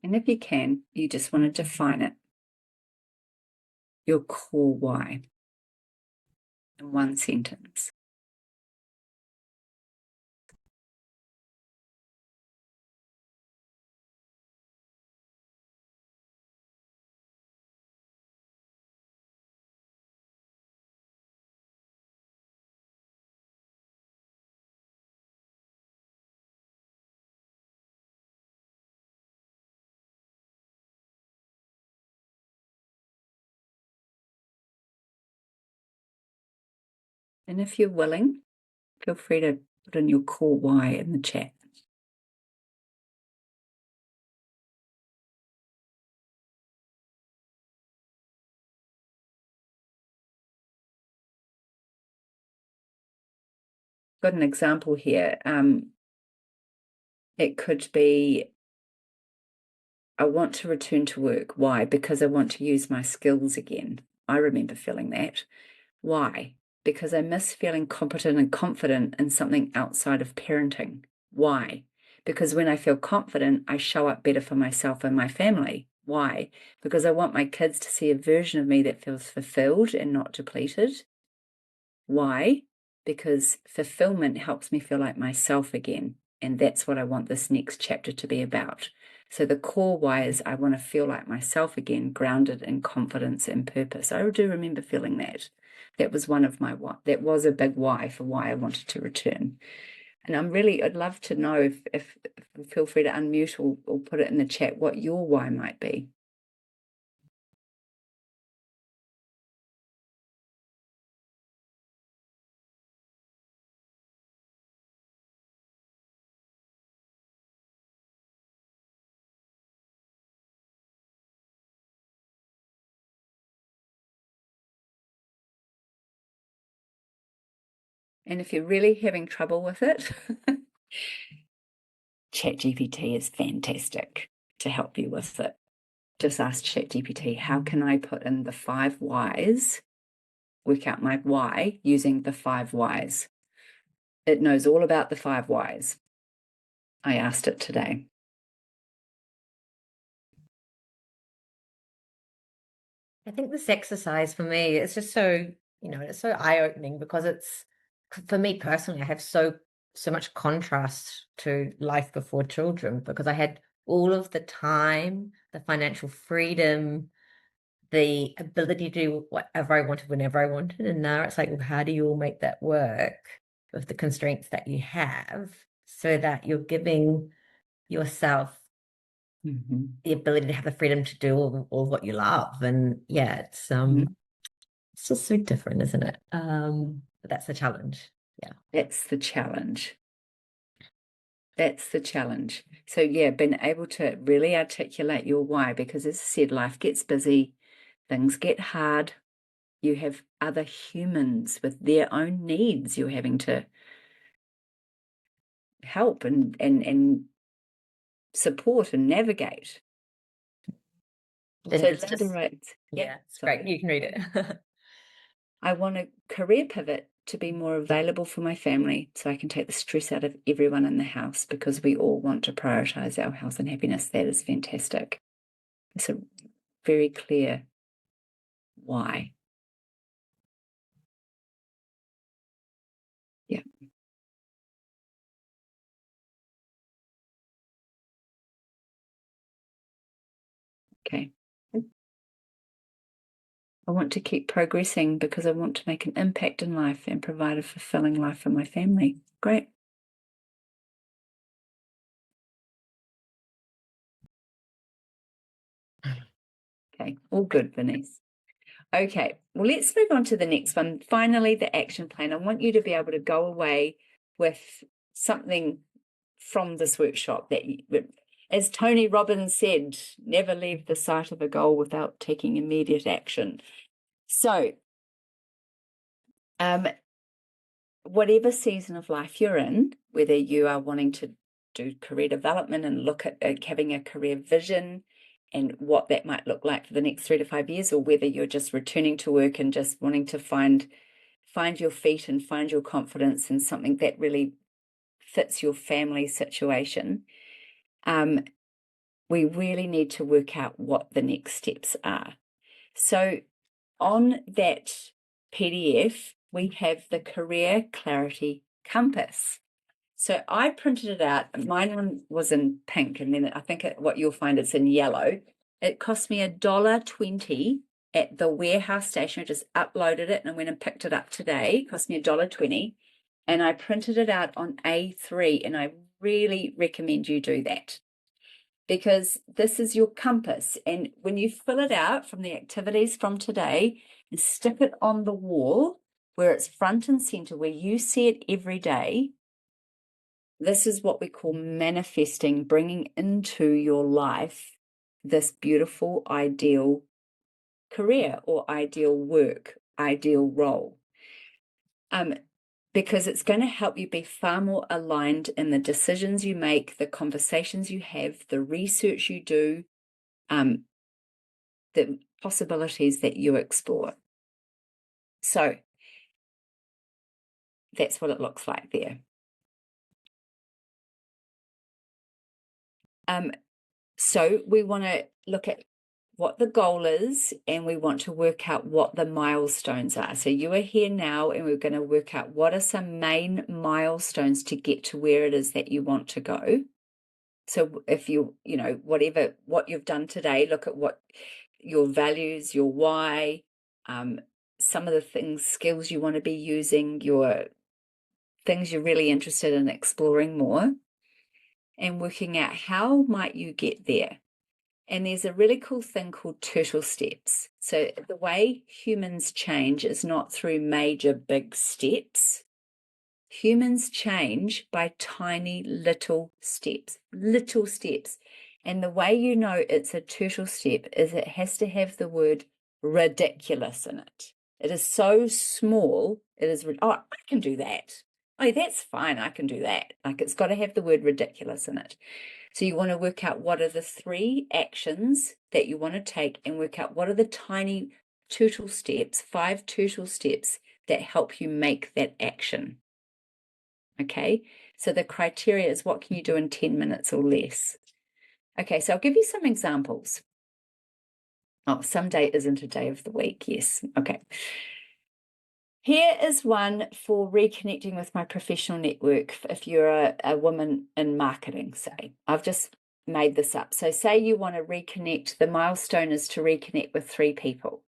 And if you can, you just want to define it, your core why, in one sentence. And if you're willing, Feel free to put in your core why in the chat. Got an example here. It could be, I want to return to work. Why? Because I want to use my skills again. I remember feeling that. Why? Because I miss feeling competent and confident in something outside of parenting. Why? Because when I feel confident, I show up better for myself and my family. Why? Because I want my kids to see a version of me that feels fulfilled and not depleted. Why? Because fulfillment helps me feel like myself again. And that's what I want this next chapter to be about. So the core why is I want to feel like myself again, grounded in confidence and purpose. I do remember feeling that. That was one of my why. That was a big why for why I wanted to return. And I'd love to know if feel free to unmute or put it in the chat what your why might be. And if you're really having trouble with it, ChatGPT is fantastic to help you with it. Just ask ChatGPT, how can I put in the 5 whys, work out my why using the 5 whys. It knows all about the 5 whys. I asked it today. I think this exercise for me, it's just so, it's so eye-opening because it's, for me personally, I have so much contrast to life before children because I had all of the time, the financial freedom, the ability to do whatever I wanted, whenever I wanted. And now it's like, well, how do you all make that work with the constraints that you have so that you're giving yourself the ability to have the freedom to do all what you love? And yeah, it's just so different, isn't it? But that's the challenge. Yeah. That's the challenge. That's the challenge. So yeah, being able to really articulate your why, because as I said, life gets busy, things get hard. You have other humans with their own needs you're having to help and support and navigate. So that's just right. Yeah, it's great. You can read it. I want a career pivot to be more available for my family so I can take the stress out of everyone in the house because we all want to prioritize our health and happiness. That is fantastic. It's a very clear why. Yeah. Okay. I want to keep progressing because I want to make an impact in life and provide a fulfilling life for my family. Great. Okay, all good, Bernice. Okay, well, let's move on to the next one. Finally, the action plan. I want you to be able to go away with something from this workshop that, as Tony Robbins said, never leave the sight of a goal without taking immediate action. So, whatever season of life you're in, whether you are wanting to do career development and look at having a career vision and what that might look like for the next 3 to 5 years, or whether you're just returning to work and just wanting to find your feet and find your confidence in something that really fits your family situation, we really need to work out what the next steps are. So on that PDF, we have the Career Clarity Compass. So I printed it out. Mine one was in pink, and then I think what you'll find it's in yellow. It cost me $1.20 at the warehouse station. I just uploaded it and I went and picked it up today. It cost me $1.20, and I printed it out on A3, and I really recommend you do that because this is your compass. And when you fill it out from the activities from today and stick it on the wall, where it's front and center, where you see it every day, this is what we call manifesting, bringing into your life this beautiful, ideal career or ideal work, ideal role. Because it's going to help you be far more aligned in the decisions you make, the conversations you have, the research you do, the possibilities that you explore. So that's what it looks like there. So we want to look at what the goal is, and we want to work out what the milestones are. So you are here now, and we're going to work out what are some main milestones to get to where it is that you want to go. So if what you've done today, look at what your values, your why, some of the skills you want to be using, your things you're really interested in exploring more, and working out how might you get there. And there's a really cool thing called turtle steps. So the way humans change is not through major big steps. Humans change by tiny little steps. And the way you know it's a turtle step is it has to have the word ridiculous in it. It is so small, it is, oh, I can do that. Oh, that's fine, I can do that. Like, it's got to have the word ridiculous in it. So you want to work out what are the 3 actions that you want to take, and work out what are the tiny turtle steps, 5 turtle steps that help you make that action. Okay, so the criteria is what can you do in 10 minutes or less. Okay, so I'll give you some examples. Oh, some day isn't a day of the week. Yes. Okay. Here is one for reconnecting with my professional network. If you're a woman in marketing, say, I've just made this up. So say you want to reconnect, the milestone is to reconnect with 3 people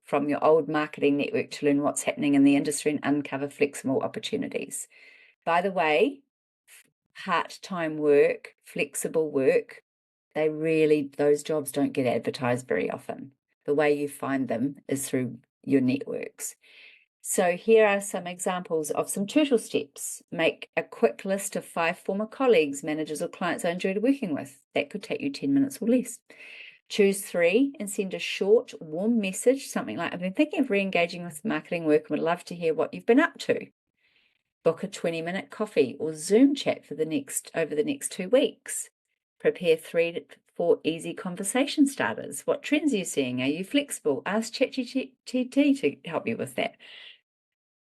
from your old marketing network to learn what's happening in the industry and uncover flexible opportunities. By the way, part-time work, flexible work, those jobs don't get advertised very often. The way you find them is through your networks. So here are some examples of some turtle steps. Make a quick list of 5 former colleagues, managers, or clients I enjoyed working with. That could take you 10 minutes or less. Choose 3 and send a short, warm message, something like, I've been thinking of re-engaging with marketing work and would love to hear what you've been up to. Book a 20-minute coffee or Zoom chat over the next 2 weeks. Prepare 3 to 4 easy conversation starters. What trends are you seeing? Are you flexible? Ask ChatGPT to help you with that.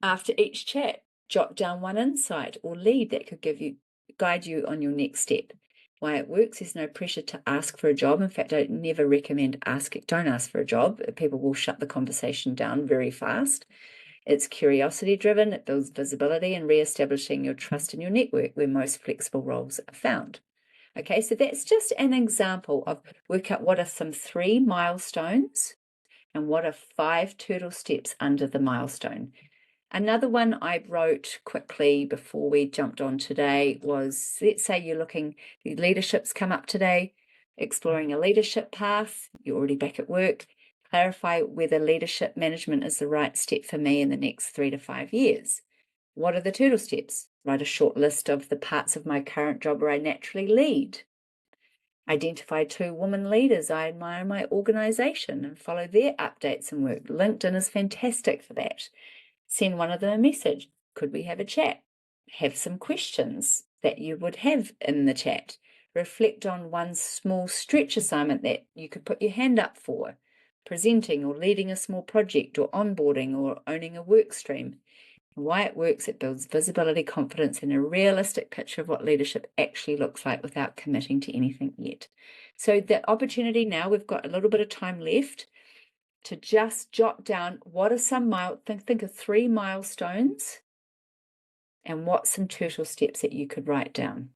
After each chat, jot down 1 insight or lead that could guide you on your next step. Why it works, there's no pressure to ask for a job. In fact, I never recommend don't ask for a job. People will shut the conversation down very fast. It's curiosity driven. It builds visibility and re-establishing your trust in your network where most flexible roles are found. Okay, so that's just an example of work out what are some 3 milestones and what are 5 turtle steps under the milestone. Another one I wrote quickly before we jumped on today was, let's say you're looking, the leadership's come up today, exploring a leadership path, you're already back at work, clarify whether leadership management is the right step for me in the next 3 to 5 years. What are the turtle steps? Write a short list of the parts of my current job where I naturally lead. Identify 2 women leaders I admire in my organization and follow their updates and work. LinkedIn is fantastic for that. Send one of them a message. Could we have a chat? Have some questions that you would have in the chat. Reflect on one small stretch assignment that you could put your hand up for. Presenting or leading a small project or onboarding or owning a work stream. Why it works, it builds visibility, confidence, and a realistic picture of what leadership actually looks like without committing to anything yet. So the opportunity now, we've got a little bit of time left to just jot down what are some think of 3 milestones and what's some turtle steps that you could write down.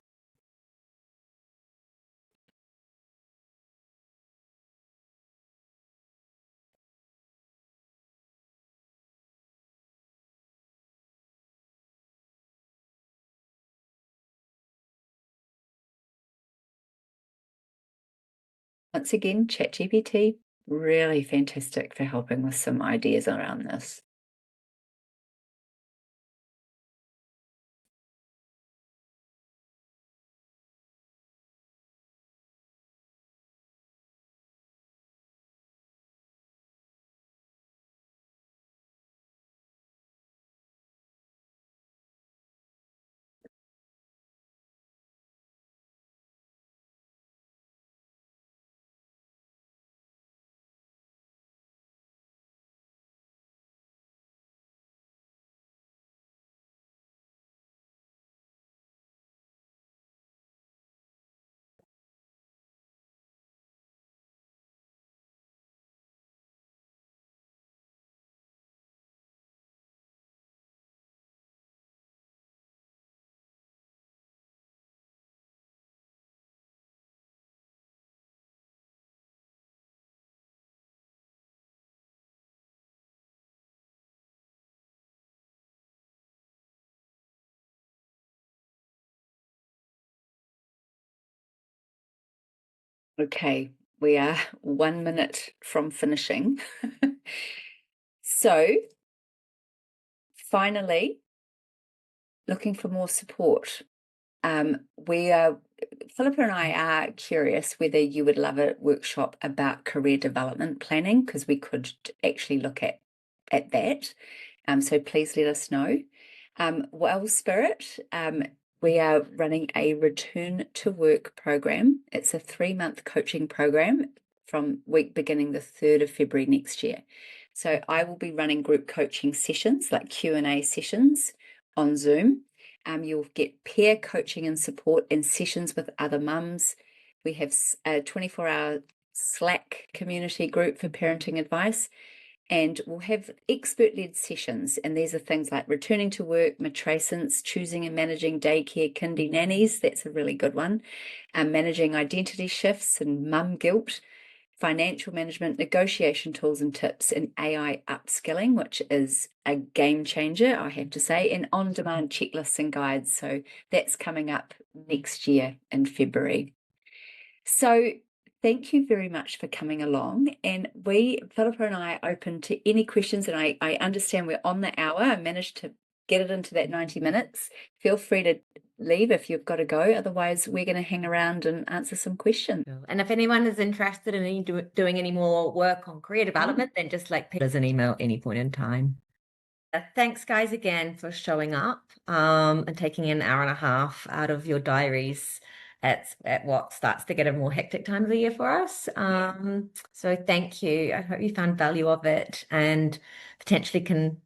Once again, ChatGPT, really fantastic for helping with some ideas around this. Okay, we are 1 minute from finishing. So, finally, looking for more support. Philippa and I are curious whether you would love a workshop about career development planning, because we could actually look at that. So please let us know. Wellspirit, we are running a return to work program. It's a 3-month coaching program from week beginning the 3rd of February next year. So I will be running group coaching sessions, like Q&A sessions on Zoom. You'll get peer coaching and support in sessions with other mums. We have a 24-hour Slack community group for parenting advice, and we'll have expert-led sessions. And these are things like returning to work, matrescence, choosing and managing daycare, kindy nannies. That's a really good one. Managing identity shifts and mum guilt, financial management, negotiation tools and tips, and AI upskilling, which is a game changer, I have to say, and on-demand checklists and guides. So that's coming up next year in February. So thank you very much for coming along. And Philippa and I, are open to any questions. And I understand we're on the hour. I managed to get it into that 90 minutes. Feel free to leave if you've got to go. Otherwise, we're going to hang around and answer some questions. And if anyone is interested in doing any more work on career development, then just ping us an email at any point in time. Thanks, guys, again for showing up and taking an hour and a half out of your diaries at what starts to get a more hectic time of the year for us. So thank you. I hope you found value of it and potentially can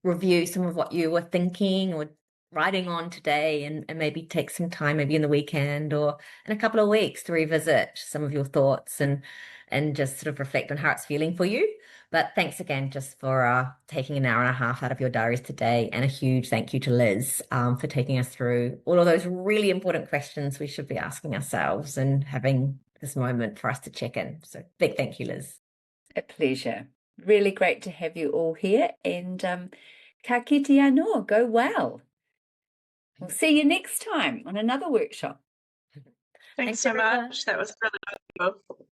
review some of what you were thinking or writing on today, and maybe take some time, maybe in the weekend or in a couple of weeks, to revisit some of your thoughts and just sort of reflect on how it's feeling for you. But thanks again just for taking an hour and a half out of your diaries today, and a huge thank you to Liz for taking us through all of those really important questions we should be asking ourselves and having this moment for us to check in. So big thank you, Liz. A pleasure. Really great to have you all here, and ka kite anō, go well. We'll see you next time on another workshop. Thanks so much. That was really valuable.